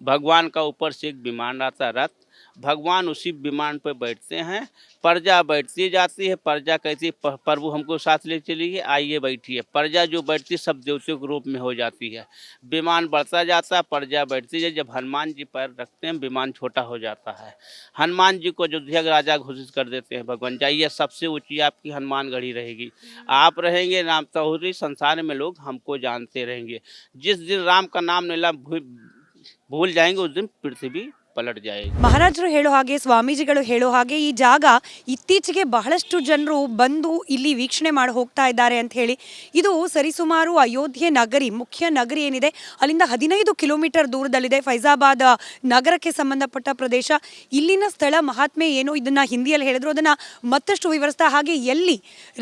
भगवान का ऊपर से एक विमान आता रथ, भगवान उसी विमान पर बैठते हैं। प्रजा बैठती जाती है, प्रजा कहती है प्रभु हमको साथ ले चलिए, आइए बैठिए। प्रजा जो बैठती है सब देवताओं के रूप में हो जाती है। विमान बढ़ता जाता है, प्रजा बैठती है। जब हनुमान जी पैर रखते हैं विमान छोटा हो जाता है। हनुमान जी को अयोध्या के राजा घोषित कर देते हैं, भगवान जाइए सबसे ऊंची आपकी हनुमान गढ़ी रहेगी, आप रहेंगे नाम तहुरी, संसार में लोग हमको जानते रहेंगे। जिस दिन राम का नाम लेना भूल जाएंगे उस दिन पृथ्वी पलट जाएगी। ಮಹಾರಾಜರು ಹೇಳೋ ಹಾಗೆ, ಸ್ವಾಮೀಜಿಗಳು ಹೇಳೋ ಹಾಗೆ, ಈ ಜಾಗ ಇತ್ತೀಚೆಗೆ ಬಹಳಷ್ಟು ಜನರು ಬಂದು ಇಲ್ಲಿ ವೀಕ್ಷಣೆ ಮಾಡಿ ಹೋಗ್ತಾ ಇದ್ದಾರೆ ಅಂತ ಹೇಳಿ. ಇದು ಸರಿಸುಮಾರು ಅಯೋಧ್ಯೆ ನಗರಿ, ಮುಖ್ಯ ನಗರಿ ಏನಿದೆ ಅಲ್ಲಿಂದ 15 ಕಿಲೋಮೀಟರ್ ದೂರದಲ್ಲಿದೆ. ಫೈಜಾಬಾದ್ ನಗರಕ್ಕೆ ಸಂಬಂಧಪಟ್ಟ ಪ್ರದೇಶ. ಇಲ್ಲಿನ ಸ್ಥಳ ಮಹಾತ್ಮೆ ಏನು ಇದನ್ನ ಹಿಂದಿಯಲ್ಲಿ ಹೇಳಿದ್ರು, ಅದನ್ನ ಮತ್ತಷ್ಟು ವಿವರಿಸ್ತಾ ಹಾಗೆ ಎಲ್ಲಿ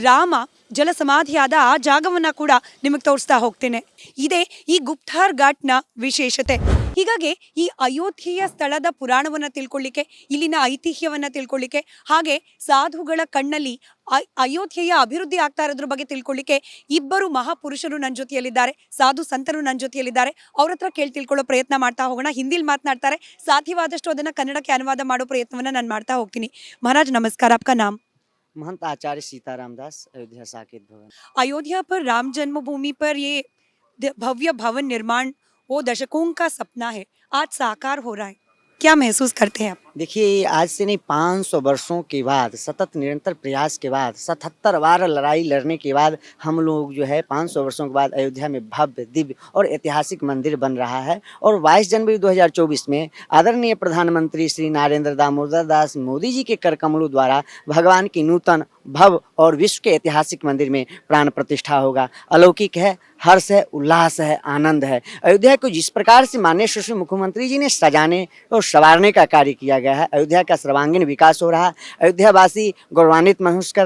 ರಾಮ ಜಲ ಸಮಾಧಿಯಾದ ಆ ಜಾಗವನ್ನ ಕೂಡ ನಿಮಗೆ ತೋರಿಸ್ತಾ ಹೋಗ್ತೇನೆ. ಇದೇ ಈ ಗುಪ್ತಾರ್ ಘಾಟ್ನ ವಿಶೇಷತೆ. ಹೀಗಾಗಿ ಈ ಅಯೋಧ್ಯೆಯ ಸ್ಥಳದ ಪುರಾಣವನ್ನ ತಿಳ್ಕೊಳ್ಳಿಕ್ಕೆ, ಇಲ್ಲಿನ ಐತಿಹ್ಯವನ್ನ ತಿಳ್ಕೊಳ್ಳಿಕ್ಕೆ, ಹಾಗೆ ಸಾಧುಗಳ ಕಣ್ಣಲ್ಲಿ ಅಯೋಧ್ಯೆಯ ಅಭಿವೃದ್ಧಿ ಆಗ್ತಾ ಇರೋದ್ರ ಬಗ್ಗೆ ತಿಳ್ಕೊಳ್ಳಿಕ್ಕೆ ಇಬ್ಬರು ಮಹಾಪುರುಷರು ನನ್ನ ಜೊತೆಯಲ್ಲಿದ್ದಾರೆ, ಸಾಧು ಸಂತರು ನನ್ನ ಜೊತೆಯಲ್ಲಿದ್ದಾರೆ. ಅವ್ರ ಹತ್ರ ಕೇಳಿ ತಿಳ್ಕೊಳ್ಳೋ ಪ್ರಯತ್ನ ಮಾಡ್ತಾ ಹೋಗೋಣ. ಹಿಂದಿಲಿ ಮಾತನಾಡ್ತಾರೆ, ಸಾಧ್ಯವಾದಷ್ಟು ಅದನ್ನ ಕನ್ನಡಕ್ಕೆ ಅನುವಾದ ಮಾಡೋ ಪ್ರಯತ್ನವನ್ನ ನಾನು ಮಾಡ್ತಾ ಹೋಗ್ತೀನಿ. ಮಹಾರಾಜ್ ನಮಸ್ಕಾರ, आपका नाम? महंत आचार्य सीताराम दास, अयोध्या साकेत भवन। अयोध्या पर राम जन्मभूमि पर ये भव्य भवन निर्माण वो दशकों का सपना है, आज साकार हो रहा है, क्या महसूस करते हैं आप? देखिए, आज से नहीं 500 वर्षों के बाद, सतत निरंतर प्रयास के बाद, 77 बार लड़ाई लड़ने के बाद हम लोग जो है 500 वर्षों के बाद अयोध्या में भव्य दिव्य और ऐतिहासिक मंदिर बन रहा है। और 22 जनवरी 2024 में आदरणीय प्रधानमंत्री श्री नरेंद्र दामोदर दास मोदी जी के कर कमलों द्वारा भगवान की नूतन भव्य और विश्व के ऐतिहासिक मंदिर में प्राण प्रतिष्ठा होगा। अलौकिक है, हर्ष है, उल्लास है, आनंद है। अयोध्या को जिस प्रकार से माननीय सुश्री मुख्यमंत्री जी ने सजाने और संवारने का कार्य किया गया है, अयोध्या का सर्वांगीण विकास हो रहा है। अयोध्यावासी गौरवान्वित महसूस कर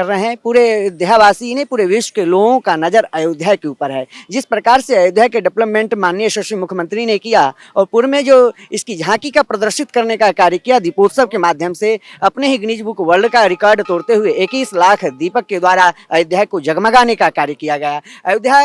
रहे हैं। पूरे अयोध्यावासी ने, पूरे विश्व के लोगों का नज़र अयोध्या के ऊपर है। जिस प्रकार से अयोध्या के डेवलपमेंट माननीय सुश्री मुख्यमंत्री ने किया और पूर्व में जो इसकी झांकी का प्रदर्शित करने का कार्य किया, दीपोत्सव के माध्यम से अपने ही गिनीज बुक वर्ल्ड का रिकॉर्ड तोड़ते हुए 21 लाख दीपक के द्वारा अयोध्या को जगमगाने का कार्य किया गया। अयोध्या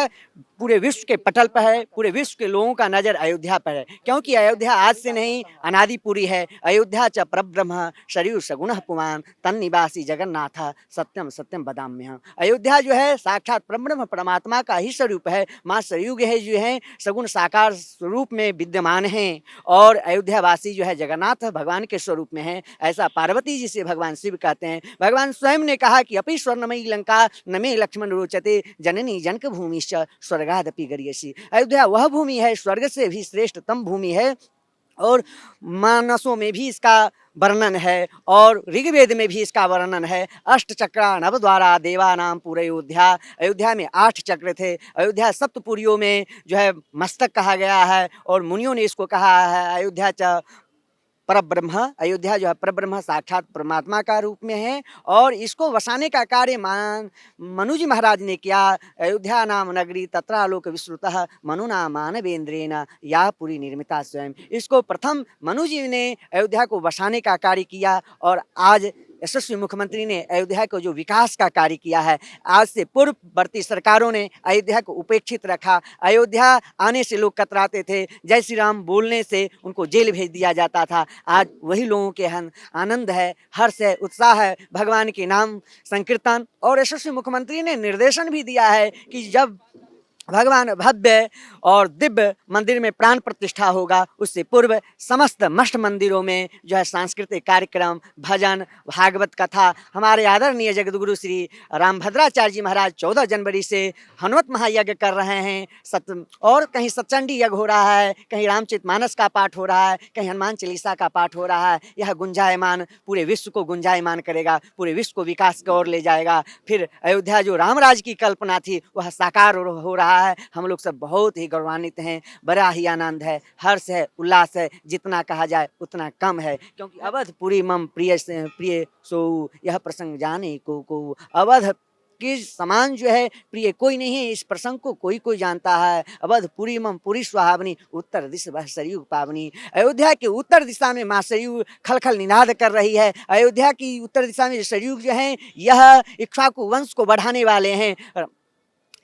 पूरे विश्व के पटल पर है, पूरे विश्व के लोगों का नजर अयोध्या पर है, क्योंकि अयोध्या आज से नहीं अनादिपुरी है। अयोध्या च परब्रह्म शरीर सगुण पुमान तन निवासी जगन्नाथ सत्यम सत्यम बदाम्य। अयोध्या जो है साक्षात परब्रह्म परमात्मा का ही स्वरूप है। माँ सरयू है जो है सगुण साकार स्वरूप में विद्यमान हैं, और अयोध्यावासी जो है जगन्नाथ भगवान के स्वरूप में है। ऐसा पार्वती जी से भगवान शिव कहते हैं। भगवान स्वयं ने कहा कि अपि स्वर्णमयी लंका नमे लक्ष्मण रोचते जननी जनक भूमिश्च स्वर्गादपि गरियसी। अयोध्या वह भूमि है, स्वर्ग से भी श्रेष्ठतम भूमि है, और मानसों में भी इसका वर्णन है और ऋग्वेद में भी इसका वर्णन है। अष्ट चक्रा नव द्वारा देवानाम पूरे अयोध्या। अयोध्या में 8 चक्र थे। अयोध्या सप्तपुरियों में जो है मस्तक कहा गया है, और मुनियों ने इसको कहा है अयोध्या च परब्रह्म। अयोध्या जो है परब्रह्म साक्षात परमात्मा का रूप में है, और इसको वसाने का कार्य मनु जी महाराज ने किया। अयोध्या नाम नगरी तत्रालोक विश्रुतः मनुना मानवेंद्रेण या पुरी निर्मिता स्वयं। इसको प्रथम मनु जी ने अयोध्या को वसाने का कार्य किया, और आज यशस्वी मुख्यमंत्री ने अयोध्या को जो विकास का कार्य किया है, आज से पूर्ववर्ती सरकारों ने अयोध्या को उपेक्षित रखा। अयोध्या आने से लोग कतराते थे, जय श्री राम बोलने से उनको जेल भेज दिया जाता था। आज वही लोगों के आनंद है, हर्ष है, उत्साह है, भगवान के नाम संकीर्तन। और यशस्वी मुख्यमंत्री ने निर्देशन भी दिया है कि जब भगवान भव्य और दिव्य मंदिर में प्राण प्रतिष्ठा होगा, उससे पूर्व समस्त मष्ट मंदिरों में जो है सांस्कृतिक कार्यक्रम, भजन, भागवत कथा, हमारे आदरणीय जगतगुरु श्री रामभद्राचार्य जी महाराज 14 जनवरी से हनुमत महायज्ञ कर रहे हैं। और कहीं सत्चंडी यज्ञ हो रहा है, कहीं रामचरितमानस का पाठ हो रहा है, कहीं हनुमान चालीसा का पाठ हो रहा है। यह गुंजायमान पूरे विश्व को गुंजायमान करेगा, पूरे विश्व को विकास की ओर ले जाएगा। फिर अयोध्या जो रामराज की कल्पना थी वह साकार हो रहा है। हम लोग सब बहुत ही गौरवान्वित हैं, बड़ा ही आनंद है, हर्ष है, उल्लास है, जितना कहा जाए उतना कम है। क्योंकि अवधपुरी मम प्रिय प्रिय सो यह प्रसंग जाने को अवध के समान जो है प्रिय कोई नहीं है। इस प्रसंग को कोई कोई जानता है। अवधपुरी मम पुरी सुहावनी उत्तर दिशा वह सरयू पावनी। अयोध्या के उत्तर दिशा में माँ सरयू खल खल निनाद कर रही है। अयोध्या की उत्तर दिशा में सरयू जो है यह इक्ष्वाकु वंश को बढ़ाने वाले हैं।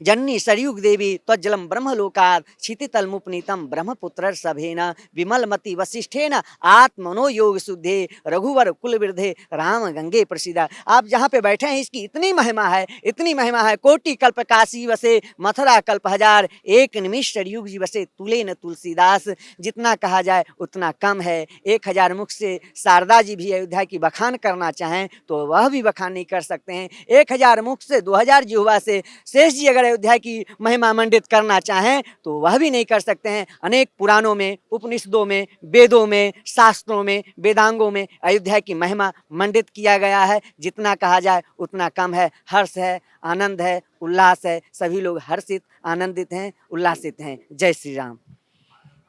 जननी सरयुग देवी त्वज्जलम ब्रह्मलोकात् क्षितितलमुपनीतम ब्रह्मपुत्र सभेन विमलमति वसिष्ठेन आत्मनो योग शुद्धे रघुवर कुल वृद्धे राम गंगे प्रसिद्धा। आप जहाँ पे बैठे हैं इसकी इतनी महिमा है, इतनी महिमा है। कोटि कल्प काशी वसे मथुरा कल्प हजार, एक निमिष सरयुग जी वसे तुले न तुलसीदास। जितना कहा जाए उतना कम है। 1000 मुख से शारदा जी भी अयोध्या की बखान करना चाहें तो वह भी बखान नहीं कर सकते हैं। 1000 मुख से 2000 जिह्वा से शेष जी अगर अयोध्या की महिमा मंडित करना चाहें तो वह भी नहीं कर सकते हैं। अनेक पुराणों में, उपनिषदों में, वेदों में, शास्त्रों में, वेदांगों में अयोध्या की महिमा मंडित किया गया है। जितना कहा जाए उतना कम है। हर्ष है, आनंद है, उल्लास है। सभी लोग हर्षित, आनंदित हैं, उल्लासित हैं। जय श्री राम।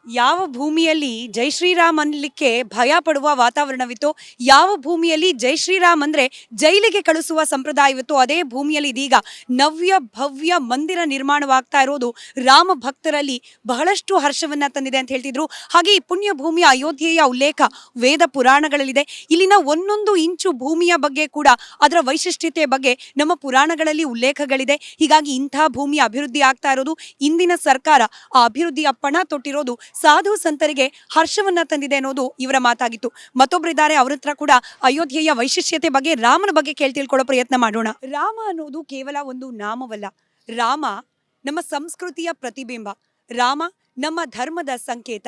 ಯಾವ ಭೂಮಿಯಲ್ಲಿ ಜೈ ಶ್ರೀರಾಮ್ ಅನ್ಲಿಕ್ಕೆ ಭಯ ಪಡುವ ವಾತಾವರಣವಿತ್ತು, ಯಾವ ಭೂಮಿಯಲ್ಲಿ ಜೈ ಶ್ರೀರಾಮ್ ಅಂದ್ರೆ ಜೈಲಿಗೆ ಕಳಿಸುವ ಸಂಪ್ರದಾಯವಿತ್ತು, ಅದೇ ಭೂಮಿಯಲ್ಲಿ ಇದೀಗ ನವ್ಯ ಭವ್ಯ ಮಂದಿರ ನಿರ್ಮಾಣವಾಗ್ತಾ ಇರೋದು ರಾಮ ಭಕ್ತರಲ್ಲಿ ಬಹಳಷ್ಟು ಹರ್ಷವನ್ನ ತಂದಿದೆ ಅಂತ ಹೇಳ್ತಿದ್ರು. ಹಾಗೆ ಈ ಪುಣ್ಯ ಭೂಮಿಯ ಅಯೋಧ್ಯೆಯ ಉಲ್ಲೇಖ ವೇದ ಪುರಾಣಗಳಲ್ಲಿದೆ. ಇಲ್ಲಿನ ಒಂದೊಂದು ಇಂಚು ಭೂಮಿಯ ಬಗ್ಗೆ ಕೂಡ ಅದರ ವೈಶಿಷ್ಟ್ಯತೆ ಬಗ್ಗೆ ನಮ್ಮ ಪುರಾಣಗಳಲ್ಲಿ ಉಲ್ಲೇಖಗಳಿದೆ. ಹೀಗಾಗಿ ಇಂಥ ಭೂಮಿಯ ಅಭಿವೃದ್ಧಿ ಆಗ್ತಾ ಇರೋದು, ಇಂದಿನ ಸರ್ಕಾರ ಆ ಅಭಿವೃದ್ಧಿಯ ಪಣ ತೊಟ್ಟಿರೋದು ಸಾಧು ಸಂತರಿಗೆ ಹರ್ಷವನ್ನ ತಂದಿದೆ ಅನ್ನೋದು ಇವರ ಮಾತಾಗಿತ್ತು. ಮತ್ತೊಬ್ಬರಿದ್ದಾರೆ, ಅವ್ರ ಹತ್ರ ಕೂಡ ಅಯೋಧ್ಯೆಯ ವೈಶಿಷ್ಟ್ಯತೆ ಬಗ್ಗೆ, ರಾಮನ ಬಗ್ಗೆ ತಿಳ್ಕೊಳ್ಳೋ ಪ್ರಯತ್ನ ಮಾಡೋಣ. ರಾಮ ಅನ್ನೋದು ಕೇವಲ ಒಂದು ನಾಮವಲ್ಲ. ರಾಮ ನಮ್ಮ ಸಂಸ್ಕೃತಿಯ ಪ್ರತಿಬಿಂಬ. ರಾಮ ನಮ್ಮ ಧರ್ಮದ ಸಂಕೇತ.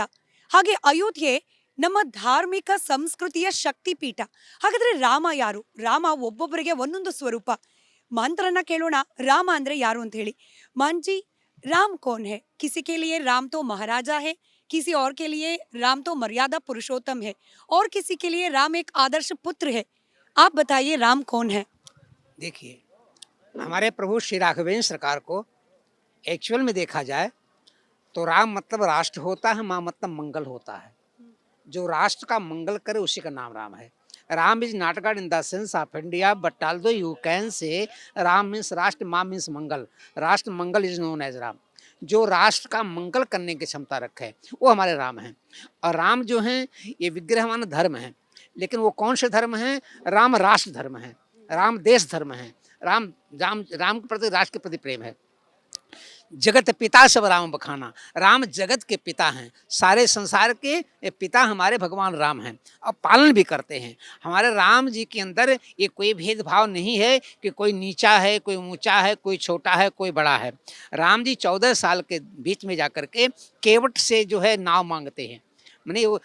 ಹಾಗೆ ಅಯೋಧ್ಯೆ ನಮ್ಮ ಧಾರ್ಮಿಕ ಸಂಸ್ಕೃತಿಯ ಶಕ್ತಿಪೀಠ. ಹಾಗಾದ್ರೆ ರಾಮ ಯಾರು? ರಾಮ ಒಬ್ಬೊಬ್ಬರಿಗೆ ಒಂದೊಂದು ಸ್ವರೂಪ. ಮಂತ್ರನ ಕೇಳೋಣ, ರಾಮ ಅಂದ್ರೆ ಯಾರು ಅಂತ ಹೇಳಿ. ಮಾಂಜಿ, राम कौन है? किसी के लिए राम तो महाराजा है, किसी और के लिए राम तो मर्यादा पुरुषोत्तम है, और किसी के लिए राम एक आदर्श पुत्र है. आप बताइए राम कौन है? देखिए, हमारे प्रभु श्री राघवेंद्र सरकार को एक्चुअल में देखा जाए तो राम मतलब राष्ट्र होता है, माँ मतलब मंगल होता है। जो राष्ट्र का मंगल करे उसी का नाम राम है। Ram is not God in the sense of India but although you can say Ram means राष्ट्र, माँ मीन्स मंगल। राष्ट्र मंगल इज नोन एज राम। जो राष्ट्र का मंगल करने की क्षमता रखे वो हमारे राम हैं। और राम जो हैं ये विग्रहवान धर्म है, लेकिन वो कौन से धर्म हैं? राम राष्ट्र धर्म है, राम देश धर्म है, राम राम राम के प्रति, राष्ट्र के प्रति प्रेम है। जगत पिता सब राम बखाना। राम जगत के पिता हैं, सारे संसार के पिता हमारे भगवान राम हैं और पालन भी करते हैं। हमारे राम जी के अंदर ये कोई भेदभाव नहीं है कि कोई नीचा है, कोई ऊंचा है, कोई छोटा है, कोई बड़ा है। राम जी 14 साल के बीच में जाकर के केवट से जो है नाव मांगते हैं। मैंने वो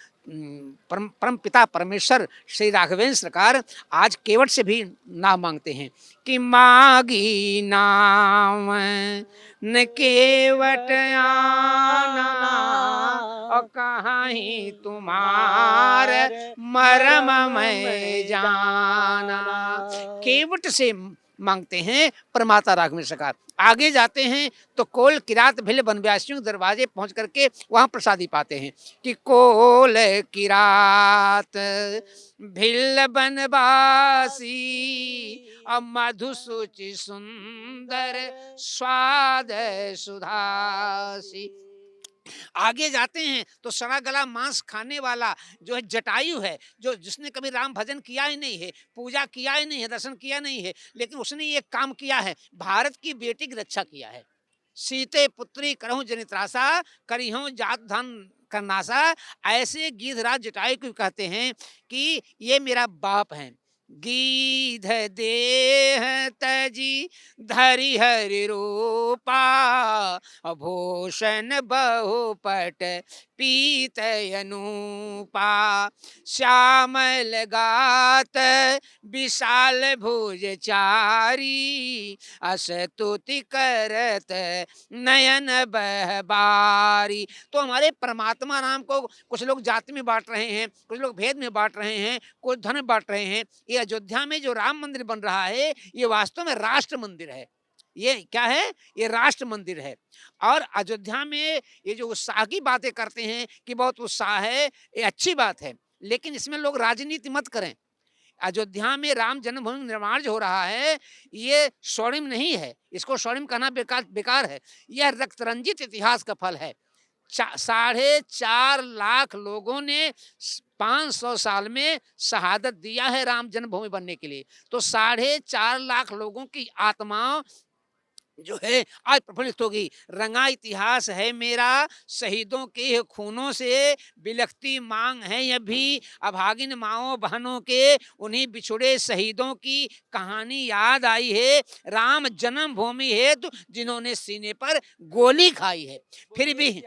परम पिता परमेश्वर श्री राघवेंद्र सरकार आज केवट से भी नाम मांगते हैं कि मागी नाम न केवट आना और कहाँ ही तुम्हारे मरम में जाना। केवट से मांगते हैं परमाता राघवेंद्र सरकार। आगे जाते हैं तो कोल किरात भिल वनवासियों के दरवाजे पहुंच करके वहां प्रसादी पाते हैं कि कोल किरात भिल वनवासी और मधुसूचि सुंदर स्वाद सुधासी। आगे जाते हैं तो सड़ा गला मांस खाने वाला जो है जटायु है, जो जिसने कभी राम भजन किया ही नहीं है, पूजा किया ही नहीं है, दर्शन किया नहीं है, लेकिन उसने ये काम किया है, भारत की बेटी की रक्षा किया है। सीते पुत्री करहूं जनित्रासा करिहूं जात धन करनासा। ऐसे गीधराज जटायु को कहते हैं कि ये मेरा बाप है। गीध देह तजी धरि हरि रूपा भूषण बहुपट पीत अनूपा। श्यामल गात विशाल भुज चारी अस्तुति करत नयन बहबारी। तो हमारे परमात्मा नाम को कुछ लोग जाति में बांट रहे हैं, कुछ लोग भेद में बांट रहे हैं, कुछ धन में बांट रहे हैं। ये अयोध्या में जो राम मंदिर बन रहा है ये वास्तव में राष्ट्र मंदिर है। ये क्या है? ये राष्ट्र मंदिर है। और अयोध्या में ये जो उत्साह की बातें करते हैं कि बहुत उत्साह है, ये अच्छी बात है, लेकिन इसमें लोग राजनीति मत करें। अयोध्या में राम जन्मभूमि निर्माण जो हो रहा है ये स्वर्णिम नहीं है, इसको स्वर्णिम कहना बेकार है। यह रक्तरंजित इतिहास का फल है। 4.5 लाख लोगों ने 500 साल में शहादत दिया है राम जन्मभूमि बनने के लिए। तो 4.5 लाख लोगों की आत्माओं जो है आज प्रफुल्लित होगी। रंगा इतिहास है मेरा शहीदों के खूनों से, बिलखती मांग है अभी अभागिन माओ बहनों के, उन्हीं बिछुड़े शहीदों की कहानी याद आई है। राम जन्मभूमि हेतु जिन्होंने सीने पर गोली खाई है। फिर भी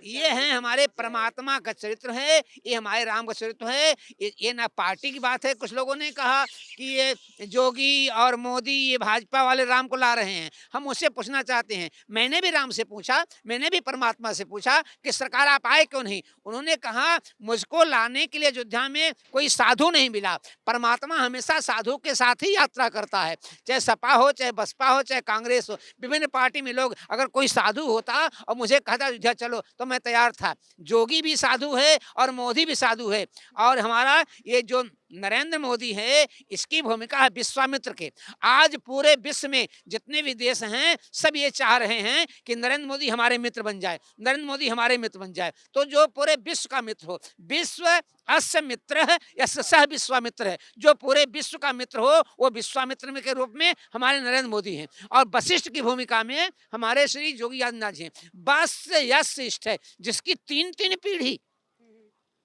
ये है हमारे परमात्मा का चरित्र है, ये हमारे राम का चरित्र है। ये ना पार्टी की बात है। कुछ लोगों ने कहा कि ये जोगी और मोदी ये भाजपा वाले राम को ला रहे हैं। हम उससे पूछना चाहते हैं, मैंने भी राम से पूछा, मैंने भी परमात्मा से पूछा कि सरकार आप आए क्यों नहीं। उन्होंने कहा मुझको लाने के लिए अयोध्या में कोई साधु नहीं मिला। परमात्मा हमेशा साधु के साथ ही यात्रा करता है, चाहे सपा हो, चाहे बसपा हो, चाहे कांग्रेस हो, विभिन्न पार्टी में लोग। अगर कोई साधु होता और मुझे कहता अयोध्या चलो तो मैं तैयार था। जोगी भी साधु है और मोदी भी साधु है। और हमारा ये जो नरेंद्र मोदी है, इसकी भूमिका है विश्वामित्र के। आज पूरे विश्व में जितने भी देश हैं सब ये चाह रहे हैं कि नरेंद्र मोदी हमारे मित्र बन जाए, नरेंद्र मोदी हमारे मित्र बन जाए। तो जो पूरे विश्व का मित्र हो, विश्व अस्य मित्र है या सह विश्वामित्र है, जो पूरे विश्व का मित्र हो वो विश्वामित्र के रूप में हमारे नरेंद्र मोदी हैं। और वशिष्ठ की भूमिका में हमारे श्री योगी आदित्यनाथ जी हैं। बस यश इष्ट है जिसकी तीन तीन पीढ़ी,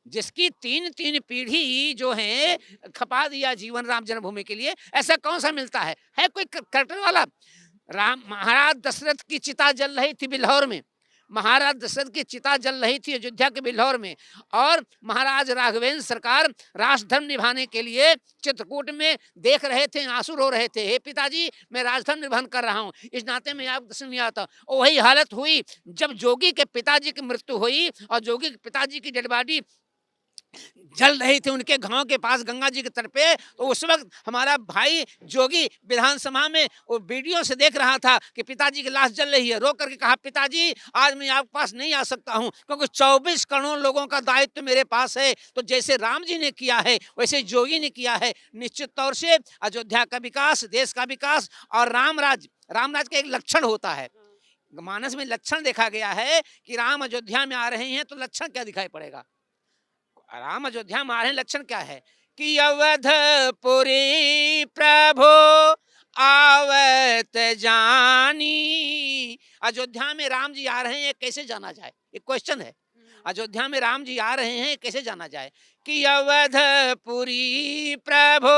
जिसकी तीन तीन पीढ़ी जो है खपा दिया जीवन राम जन्मभूमि के लिए। ऐसा कौन सा मिलता है कोई करटन वाला। राम महाराज दशरथ की चिता जल रही थी बिल्हौर में, महाराज दशरथ की चिता जल रही थी अयोध्या के बिल्हौर में, और महाराज राघवेंद्र सरकार राष्ट्रधर्म निभाने के लिए चित्रकूट में देख रहे थे, आंसू रो रहे थे, हे पिताजी मैं राष्ट्रधर्म निभान कर रहा हूँ, इस नाते में आप दर्शन नहीं आता। और वही हालत हुई जब जोगी के पिताजी की मृत्यु हुई और जोगी के पिताजी की डेड बॉडी जल रही थी उनके गांव के पास गंगा जी के तट पे। तो उस वक्त हमारा भाई जोगी विधानसभा में वो वीडियो से देख रहा था कि पिताजी की लाश जल रही है। रो करके कहा पिताजी आज मैं आपके पास नहीं आ सकता हूं क्योंकि 24 करोड़ लोगों का दायित्व मेरे पास है। तो जैसे राम जी ने किया है वैसे जोगी ने किया है। निश्चित तौर से अयोध्या का विकास, देश का विकास और रामराज का एक लक्षण होता है। मानस में लक्षण देखा गया है कि राम अयोध्या में आ रहे हैं तो लक्षण क्या दिखाई पड़ेगा। राम अयोध्या में आ रहे हैं, लक्षण क्या है कि अवधपुरी प्रभु आवत जानी। अयोध्या में राम जी आ रहे हैं कैसे जाना जाए, एक क्वेश्चन है। अयोध्या में राम जी आ रहे हैं कैसे जाना जाए कि अवधपुरी प्रभु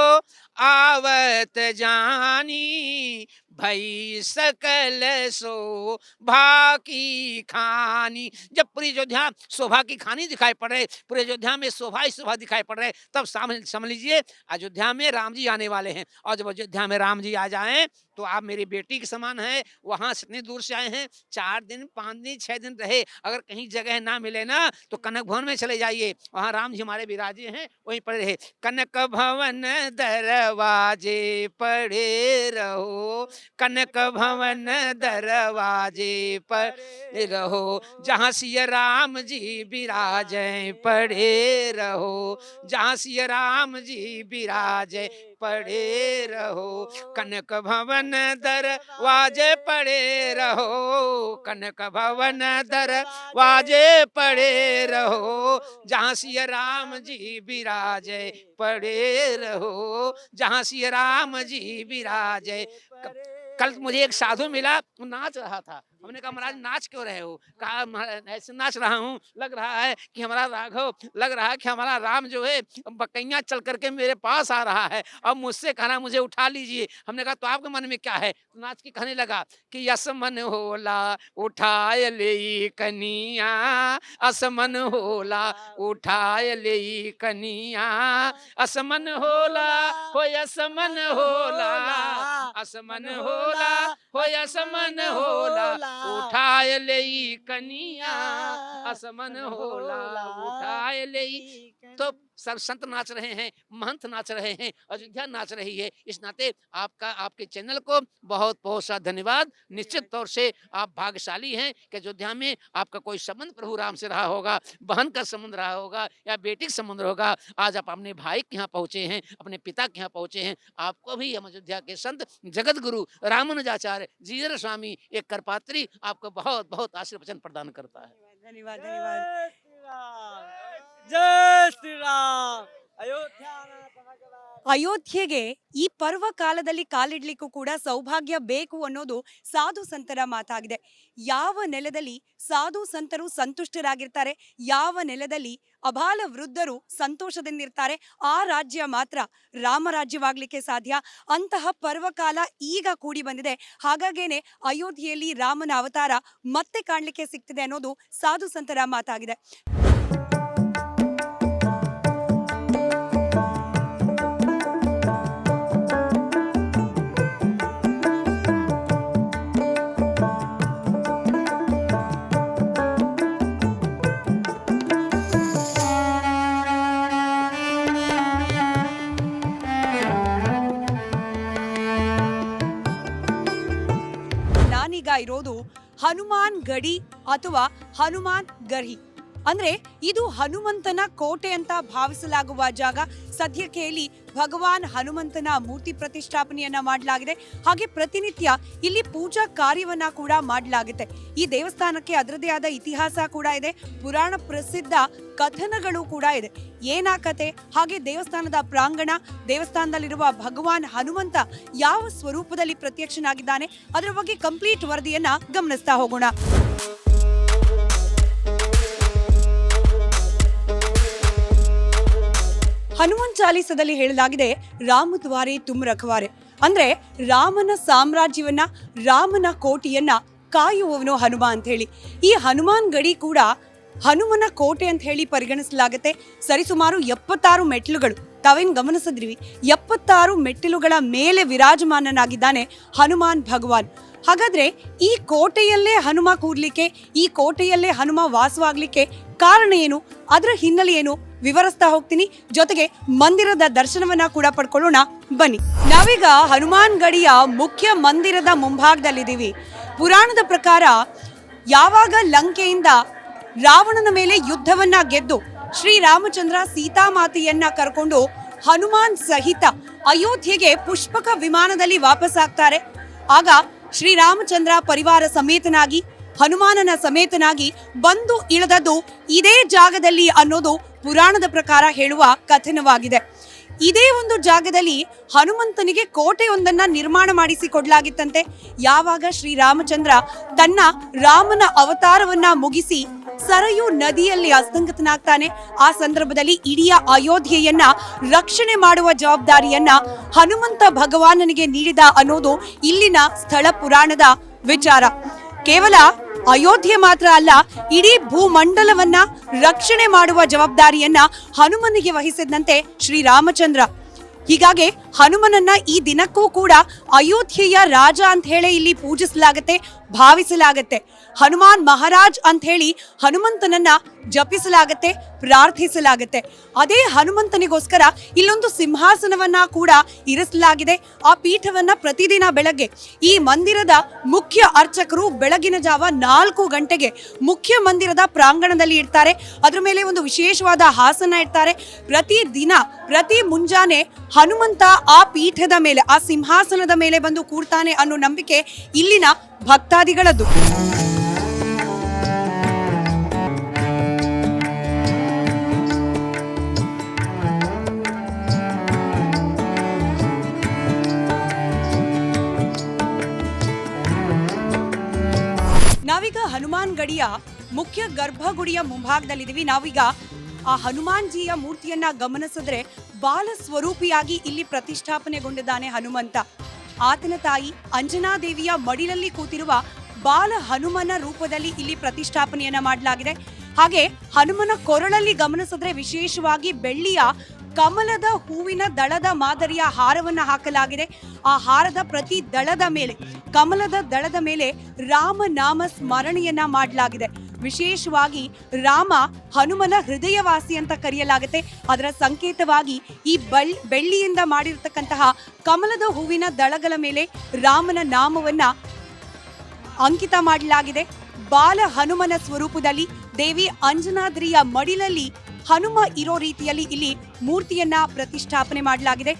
आवत जानी, भई सकल शोभा की खानी। जब पूरी अयोध्या शोभा की खानी दिखाई पड़ रहे, पूरे अयोध्या में शोभा ही शोभा दिखाई पड़ रहे, तब समझ लीजिए अयोध्या में राम जी आने वाले हैं। और जब अयोध्या में राम जी आ जाएं तो आप मेरी बेटी के समान है। वहां से इतनी दूर से आए हैं, 4 दिन 5 दिन 6 दिन रहे। अगर कहीं जगह ना मिले ना तो कनक भवन में चले जाइए, वहां राम जी हमारे विराजे हैं, वहीं पड़े रहे। कनक भवन दरवाजे पड़े रहो, कनक भवन दरवाजे पर रहो, जहाँ सिया राम जी विराजे पड़े रहो, जहाँ सिया राम जी विराजे पड़े रहो, कनक भवन दरवाजे पड़े रहो, कनक भवन दरवाजे पड़े रहो, जहाँ सिया राम जी विराजे पड़े रहो, जहाँ सिया राम जी विराजे। कल मुझे एक साधु मिला, वो नाच रहा था। हमने कहा महाराज नाच क्यों रहे हो? कहा ऐसे नाच रहा हूँ, लग रहा है कि हमारा राघव, लग रहा है कि हमारा राम जो है बकैया चल करके मेरे पास आ रहा है और मुझसे कहना मुझे उठा लीजिए। हमने कहा तो आपके मन में क्या है? तो नाच के कहने लगा कि असमन होला उठाए ले कनिया, असमन होला उठाए ले कनिया, असमन होला हो असमन होला, असमन होला हो असमन होला उठाए ले कनिया, असमन होला उठाए ले। तो सब संत नाच रहे हैं, महंत नाच रहे हैं, अयोध्या नाच रही है। इस नाते आपका, आपके चैनल को बहुत बहुत सा धन्यवाद। निश्चित तौर से आप भाग्यशाली हैं कि अयोध्या में आपका कोई संबंध प्रभु राम से रहा होगा, बहन का संबंध रहा होगा या बेटी का संबंध होगा। आज आप अपने भाई के यहाँ पहुंचे हैं, अपने पिता के यहाँ पहुंचे हैं। आपको भी हम अयोध्या के संत जगत गुरु रामानुजाचार्य जीयर स्वामी एक करपात्री आपको बहुत बहुत आशीर्वचन प्रदान करता है। धन्यवाद धन्यवाद। जय श्री राम। अयोध्या आना समय के बाद ಅಯೋಧ್ಯೆಗೆ ಈ ಪರ್ವ ಕಾಲದಲ್ಲಿ ಕಾಲಿಡ್ಲಿಕ್ಕೂ ಕೂಡ ಸೌಭಾಗ್ಯ ಬೇಕು ಅನ್ನೋದು ಸಾಧು ಸಂತರ ಮಾತಾಗಿದೆ. ಯಾವ ನೆಲದಲ್ಲಿ ಸಾಧು ಸಂತರು ಸಂತುಷ್ಟರಾಗಿರ್ತಾರೆ, ಯಾವ ನೆಲದಲ್ಲಿ ಅಬಾಲ ವೃದ್ಧರು ಸಂತೋಷದಿಂದಿರ್ತಾರೆ, ಆ ರಾಜ್ಯ ಮಾತ್ರ ರಾಮರಾಜ್ಯವಾಗ್ಲಿಕ್ಕೆ ಸಾಧ್ಯ. ಅಂತಹ ಪರ್ವಕಾಲ ಈಗ ಕೂಡಿ ಬಂದಿದೆ. ಹಾಗಾಗೇನೆ ಅಯೋಧ್ಯೆಯಲ್ಲಿ ರಾಮನ ಅವತಾರ ಮತ್ತೆ ಕಾಣ್ಲಿಕ್ಕೆ ಸಿಗ್ತಿದೆ ಅನ್ನೋದು ಸಾಧು ಸಂತರ ಮಾತಾಗಿದೆ. ನಾನೀಗ ಇರೋದು ಹನುಮಾನ್ ಗಡಿ ಅಥವಾ ಹನುಮಾನ್ ಗರ್ಹಿ. ಅಂದ್ರೆ ಇದು ಹನುಮಂತನ ಕೋಟೆ ಅಂತ ಭಾವಿಸಲಾಗುವ ಜಾಗ. ಸದ್ಯಕ್ಕೆ ಇಲ್ಲಿ ಭಗವಾನ್ ಹನುಮಂತನ ಮೂರ್ತಿ ಪ್ರತಿಷ್ಠಾಪನೆಯನ್ನ ಮಾಡಲಾಗಿದೆ. ಹಾಗೆ ಪ್ರತಿನಿತ್ಯ ಇಲ್ಲಿ ಪೂಜಾ ಕಾರ್ಯವನ್ನ ಕೂಡ ಮಾಡಲಾಗುತ್ತೆ. ಈ ದೇವಸ್ಥಾನಕ್ಕೆ ಅದರದೇ ಆದ ಇತಿಹಾಸ ಕೂಡ ಇದೆ, ಪುರಾಣ ಪ್ರಸಿದ್ಧ ಕಥನಗಳು ಕೂಡ ಇದೆ. ಏನಾ ಕತೆ, ಹಾಗೆ ದೇವಸ್ಥಾನದ ಪ್ರಾಂಗಣ, ದೇವಸ್ಥಾನದಲ್ಲಿರುವ ಭಗವಾನ್ ಹನುಮಂತ ಯಾವ ಸ್ವರೂಪದಲ್ಲಿ ಪ್ರತ್ಯಕ್ಷನಾಗಿದ್ದಾನೆ, ಅದರ ಬಗ್ಗೆ ಕಂಪ್ಲೀಟ್ ವರದಿಯನ್ನ ಗಮನಿಸ್ತಾ ಹೋಗೋಣ. ಹನುಮಾನ್ ಚಾಲೀಸದಲ್ಲಿ ಹೇಳಲಾಗಿದೆ, ರಾಮ ದ್ವಾರೆ ತುಮ್ ರಖವಾರೆ. ಅಂದ್ರೆ ರಾಮನ ಸಾಮ್ರಾಜ್ಯವನ್ನ, ರಾಮನ ಕೋಟೆಯನ್ನ ಕಾಯುವವನು ಹನುಮ ಅಂತ ಹೇಳಿ. ಈ ಹನುಮಾನ್ ಗಡಿ ಕೂಡ ಹನುಮನ ಕೋಟೆ ಅಂತ ಹೇಳಿ ಪರಿಗಣಿಸಲಾಗುತ್ತೆ. ಸರಿಸುಮಾರು 76 ಮೆಟ್ಟಿಲುಗಳು. ತಾವೇನ್ ಗಮನಿಸಿದ್ರಿ, 76 ಮೆಟ್ಟಿಲುಗಳ ಮೇಲೆ ವಿರಾಜಮಾನನಾಗಿದ್ದಾನೆ ಹನುಮಾನ್ ಭಗವಾನ್. ಹಾಗಾದ್ರೆ ಈ ಕೋಟೆಯಲ್ಲೇ ಹನುಮ ಕೂರ್ಲಿಕ್ಕೆ, ಈ ಕೋಟೆಯಲ್ಲೇ ಹನುಮ ವಾಸವಾಗ್ಲಿಕ್ಕೆ ಕಾರಣ ಏನು, ಅದರ ಹಿನ್ನೆಲೆ ಏನು ವಿವರಿಸ್ತಾ ಹೋಗ್ತೀನಿ. ಜೊತೆಗೆ ಮಂದಿರದ ದರ್ಶನವನ್ನ ಕೂಡ ಪಡ್ಕೊಳ್ಳೋಣ, ಬನ್ನಿ. ನಾವೀಗ ಹನುಮಾನ್ ಗಡಿಯ ಮುಖ್ಯ ಮಂದಿರದ ಮುಂಭಾಗದಲ್ಲಿದ್ದೀವಿ. ಪುರಾಣದ ಪ್ರಕಾರ ಯಾವಾಗ ಲಂಕೆಯಿಂದ ರಾವಣನ ಮೇಲೆ ಯುದ್ಧವನ್ನ ಗೆದ್ದು ಶ್ರೀರಾಮಚಂದ್ರ ಸೀತಾಮಾತೆಯನ್ನ ಕರ್ಕೊಂಡು ಹನುಮಾನ್ ಸಹಿತ ಅಯೋಧ್ಯೆಗೆ ಪುಷ್ಪಕ ವಿಮಾನದಲ್ಲಿ ವಾಪಸ್ ಆಗ್ತಾರೆ. ಆಗ ಶ್ರೀರಾಮಚಂದ್ರ ಪರಿವಾರ ಸಮೇತನಾಗಿ, ಹನುಮಾನನ ಸಮೇತನಾಗಿ ಬಂದು ಇಳಿದದ್ದು ಇದೇ ಜಾಗದಲ್ಲಿ ಅನ್ನೋದು ಪುರಾಣದ ಪ್ರಕಾರ ಹೇಳುವ ಕಥನವಾಗಿದೆ. ಇದೇ ಒಂದು ಜಾಗದಲ್ಲಿ ಹನುಮಂತನಿಗೆ ಕೋಟೆಯೊಂದನ್ನ ನಿರ್ಮಾಣ ಮಾಡಿಸಿಕೊಡ್ಲಾಗಿತ್ತಂತೆ. ಯಾವಾಗ ಶ್ರೀರಾಮಚಂದ್ರ ತನ್ನ ರಾಮನ ಅವತಾರವನ್ನ ಮುಗಿಸಿ ಸರಯೂ ನದಿಯಲ್ಲಿ ಅಸ್ತಂಗತನಾಗ್ತಾನೆ, ಆ ಸಂದರ್ಭದಲ್ಲಿ ಇಡೀ ಅಯೋಧ್ಯೆಯನ್ನ ರಕ್ಷಣೆ ಮಾಡುವ ಜವಾಬ್ದಾರಿಯನ್ನ ಹನುಮಂತ ಭಗವಾನನಿಗೆ ನೀಡಿದ ಅನ್ನೋದು ಇಲ್ಲಿನ ಸ್ಥಳ ಪುರಾಣದ ವಿಚಾರ. ಕೇವಲ ಅಯೋಧ್ಯೆ ಮಾತ್ರ ಅಲ್ಲ, ಇಡೀ ಭೂಮಂಡಲವನ್ನ ರಕ್ಷಣೆ ಮಾಡುವ ಜವಾಬ್ದಾರಿಯನ್ನ ಹನುಮನಿಗೆ ವಹಿಸಿದಂತೆ ಶ್ರೀರಾಮಚಂದ್ರ. ಹೀಗಾಗಿ ಹನುಮನನ್ನ ಈ ದಿನಕ್ಕೂ ಕೂಡ ಅಯೋಧ್ಯೆಯ ರಾಜ ಅಂತ ಹೇಳಿ ಇಲ್ಲಿ ಪೂಜಿಸಲಾಗತ್ತೆ, ಭಾವಿಸಲಾಗತ್ತೆ. ಹನುಮಾನ್ ಮಹಾರಾಜ್ ಅಂತ ಹೇಳಿ ಹನುಮಂತನನ್ನ ಜಪಿಸಲಾಗತ್ತೆ, ಪ್ರಾರ್ಥಿಸಲಾಗತ್ತೆ. ಅದೇ ಹನುಮಂತನಿಗೋಸ್ಕರ ಇಲ್ಲೊಂದು ಸಿಂಹಾಸನವನ್ನ ಕೂಡ ಇರಿಸಲಾಗಿದೆ. ಆ ಪೀಠವನ್ನ ಪ್ರತಿದಿನ ಬೆಳಗ್ಗೆ ಈ ಮಂದಿರದ ಮುಖ್ಯ ಅರ್ಚಕರು ಬೆಳಗಿನ ಜಾವ 4 ಗಂಟೆಗೆ ಮುಖ್ಯ ಮಂದಿರದ ಪ್ರಾಂಗಣದಲ್ಲಿ ಇಡ್ತಾರೆ. ಅದ್ರ ಮೇಲೆ ಒಂದು ವಿಶೇಷವಾದ ಹಾಸನ ಇಡ್ತಾರೆ. ಪ್ರತಿ ಮುಂಜಾನೆ ಹನುಮಂತ ಆ ಪೀಠದ ಮೇಲೆ, ಆ ಸಿಂಹಾಸನದ ಮೇಲೆ ಬಂದು ಕೂರ್ತಾನೆ ಅನ್ನೋ ನಂಬಿಕೆ ಇಲ್ಲಿನ ಭಕ್ತಾದಿಗಳದ್ದು. ನಾವೀಗ ಹನುಮಾನ್ ಗಡಿಯ ಮುಖ್ಯ ಗರ್ಭಗುಡಿಯ ಮುಂಭಾಗದಲ್ಲಿದ್ದೀವಿ. ನಾವೀಗ ಆ ಹನುಮಾನ್ಜಿಯ ಮೂರ್ತಿಯನ್ನ ಗಮನಿಸಿದ್ರೆ ಬಾಲ ಸ್ವರೂಪಿಯಾಗಿ ಇಲ್ಲಿ ಪ್ರತಿಷ್ಠಾಪನೆಗೊಂಡಿದ್ದಾನೆ ಹನುಮಂತ. ಆತನ ತಾಯಿ ಅಂಜನಾದೇವಿಯ ಮಡಿಲಲ್ಲಿ ಕೂತಿರುವ ಬಾಲ ಹನುಮನ ರೂಪದಲ್ಲಿ ಇಲ್ಲಿ ಪ್ರತಿಷ್ಠಾಪನೆಯನ್ನ ಮಾಡಲಾಗಿದೆ. ಹಾಗೆ ಹನುಮನ ಕೊರಳಲ್ಲಿ ಗಮನಿಸಿದ್ರೆ ವಿಶೇಷವಾಗಿ ಬೆಳ್ಳಿಯ ಕಮಲದ ಹೂವಿನ ದಳದ ಮಾದರಿಯ ಹಾರವನ್ನ ಹಾಕಲಾಗಿದೆ. ಆ ಹಾರದ ಪ್ರತಿ ದಳದ ಮೇಲೆ, ಕಮಲದ ದಳದ ಮೇಲೆ ರಾಮನಾಮ ಸ್ಮರಣೆಯನ್ನ ಮಾಡಲಾಗಿದೆ. ವಿಶೇಷವಾಗಿ ರಾಮ ಹನುಮನ ಹೃದಯವಾಸಿ ಅಂತ ಕರೆಯಲಾಗುತ್ತೆ. ಅದರ ಸಂಕೇತವಾಗಿ ಈ ಬೆಳ್ಳಿಯಿಂದ ಮಾಡಿರತಕ್ಕಂತಹ ಕಮಲದ ಹೂವಿನ ದಳಗಳ ಮೇಲೆ ರಾಮನ ನಾಮವನ್ನ ಅಂಕಿತ ಮಾಡಲಾಗಿದೆ. ಬಾಲ ಹನುಮನ ಸ್ವರೂಪದಲ್ಲಿ ದೇವಿ ಅಂಜನಾದ್ರಿಯ ಮಡಿಲಲ್ಲಿ ಹನುಮ ಇರೋ ರೀತಿಯಲ್ಲಿ ಇಲ್ಲಿ ಮೂರ್ತಿಯನ್ನ ಪ್ರತಿಷ್ಠಾಪನೆ ಮಾಡಲಾಗಿದೆ.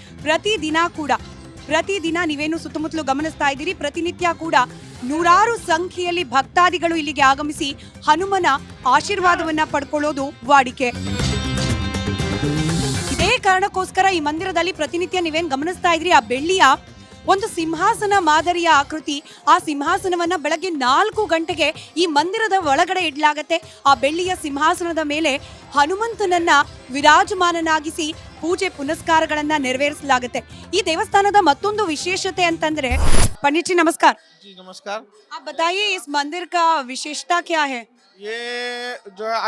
ಪ್ರತಿದಿನ ನೀವೇನು ಸುತ್ತಮುತ್ತಲು ಗಮನಿಸ್ತಾ ಇದ್ದೀರಿ, ಪ್ರತಿನಿತ್ಯ ಕೂಡ ನೂರಾರು ಸಂಖ್ಯೆಯಲ್ಲಿ ಭಕ್ತಾದಿಗಳು ಇಲ್ಲಿಗೆ ಆಗಮಿಸಿ ಹನುಮನ ಆಶೀರ್ವಾದವನ್ನ ಪಡ್ಕೊಳ್ಳೋದು ವಾಡಿಕೆ. ಇದೇ ಕಾರಣಕ್ಕೋಸ್ಕರ ಈ ಮಂದಿರದಲ್ಲಿ ಪ್ರತಿನಿತ್ಯ ನೀವೇನ್ ಗಮನಿಸ್ತಾ ಇದ್ರಿ, ಆ ಬೆಳ್ಳಿಯ ಒಂದು ಸಿಂಹಾಸನ ಮಾದರಿಯ ಆಕೃತಿ, ಆ ಸಿಂಹಾಸನವನ್ನ ಬೆಳಗ್ಗೆ 4 ಗಂಟೆಗೆ ಈ ಮಂದಿರದ ಒಳಗಡೆ ಇಡ್ಲಾಗತ್ತೆ. ಆ ಬೆಳ್ಳಿಯ ಸಿಂಹಾಸನದ ಮೇಲೆ ಹನುಮಂತನನ್ನ ವಿರಾಜಮಾನನಾಗಿಸಿ ಪೂಜೆ ಪುನಸ್ಕಾರಗಳನ್ನ ನೆರವೇರಿಸಲಾಗುತ್ತೆ. ಈ ದೇವಸ್ಥಾನದ ಮತ್ತೊಂದು ವಿಶೇಷತೆ ಅಂತಂದ್ರೆ, पंडित जी नमस्कार। जी नमस्कार। आप बताइए इस मंदिर का विशेषता क्या है? ये जो है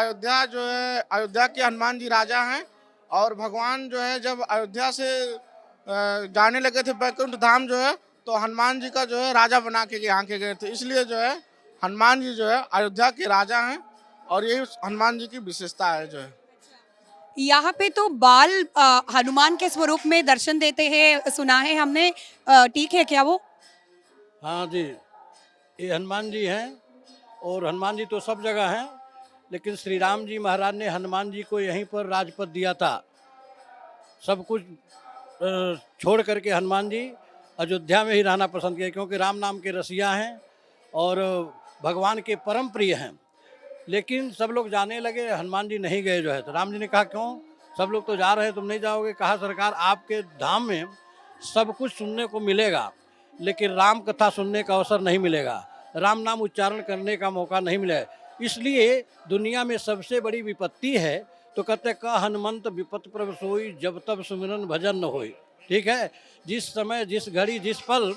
अयोध्या के हनुमान जी राजा हैं और भगवान जो है जब अयोध्या से जाने लगे थे बैकुंठ धाम जो है, तो हनुमान जी का जो है राजा बना के यहाँ के गए थे, इसलिए जो है हनुमान जी जो है अयोध्या के राजा हैं और यही हनुमान जी की विशेषता है जो है। यहाँ पे तो बाल हनुमान के स्वरूप में दर्शन देते हैं, सुना है हमने, ठीक है क्या वो? हाँ जी, ये हनुमान जी हैं और हनुमान जी तो सब जगह हैं, लेकिन श्री राम जी महाराज ने हनुमान जी को यहीं पर राजपद दिया था। सब कुछ छोड़ करके हनुमान जी अयोध्या में ही रहना पसंद किया, क्योंकि राम नाम के रसिया हैं और भगवान के परम प्रिय हैं। लेकिन सब लोग जाने लगे, हनुमान जी नहीं गए जो है। तो राम जी ने कहा क्यों, सब लोग तो जा रहे हैं, तुम नहीं जाओगे? कहा सरकार आपके धाम में सब कुछ सुनने को मिलेगा, लेकिन राम कथा सुनने का अवसर नहीं मिलेगा, राम नाम उच्चारण करने का मौका नहीं मिलेगा। इसलिए दुनिया में सबसे बड़ी विपत्ति है, तो कहते का हनुमंत विपत प्रभ सोई, जब तब सुमिरन भजन न होई। ठीक है, जिस समय जिस घड़ी जिस पल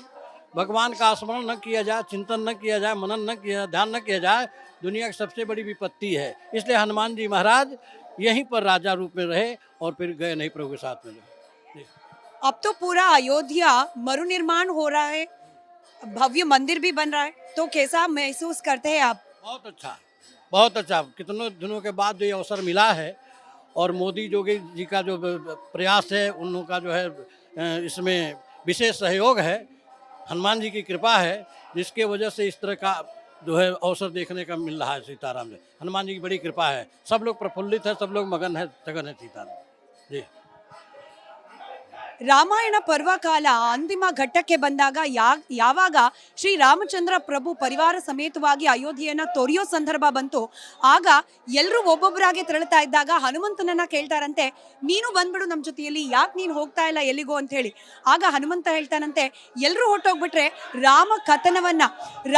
भगवान का स्मरण न किया जाए, चिंतन न किया जाए, मनन न किया, ध्यान न किया जाए, दुनिया की सबसे बड़ी विपत्ति है। इसलिए हनुमान जी महाराज यहीं पर राजा रूप में रहे और फिर गए नहीं प्रभु के साथ में। अब तो पूरा अयोध्या मरुनिर्माण हो रहा है, भव्य मंदिर भी बन रहा है, तो कैसा महसूस करते हैं आप? बहुत अच्छा, बहुत अच्छा। कितनों दिनों के बाद जो ये अवसर मिला है और मोदी योगी जी का जो प्रयास है, उन लोगों का जो है इसमें विशेष सहयोग है, हनुमान जी की कृपा है, जिसके वजह से इस तरह का जो है अवसर देखने का मिल रहा है। सीताराम जी, हनुमान जी की बड़ी कृपा है, सब लोग प्रफुल्लित है, सब लोग मगन है, सगन है सीताराम जी। ರಾಮಾಯಣ ಪರ್ವಕಾಲ ಅಂತಿಮ ಘಟ್ಟಕ್ಕೆ ಬಂದಾಗ ಯಾವಾಗ ಶ್ರೀರಾಮಚಂದ್ರ ಪ್ರಭು ಪರಿವಾರ ಸಮೇತವಾಗಿ ಅಯೋಧ್ಯೆಯನ್ನ ತೊರೆಯೋ ಸಂದರ್ಭ ಬಂತು, ಆಗ ಎಲ್ಲರೂ ಒಬ್ಬೊಬ್ಬರಾಗೆ ತೆರಳುತ್ತಾ ಇದ್ದಾಗ ಹನುಮಂತನನ್ನ ಕೇಳ್ತಾರಂತೆ, ನೀನು ಬಂದ್ಬಿಡು ನಮ್ಮ ಜೊತೆಯಲ್ಲಿ, ಯಾಕೆ ನೀನು ಹೋಗ್ತಾ ಇಲ್ಲ ಎಲ್ಲಿಗೋ ಅಂತ ಹೇಳಿ. ಆಗ ಹನುಮಂತ ಹೇಳ್ತಾನಂತೆ, ಎಲ್ಲರೂ ಹೊರಟೋಗ್ಬಿಟ್ರೆ ರಾಮ ಕಥನವನ್ನ,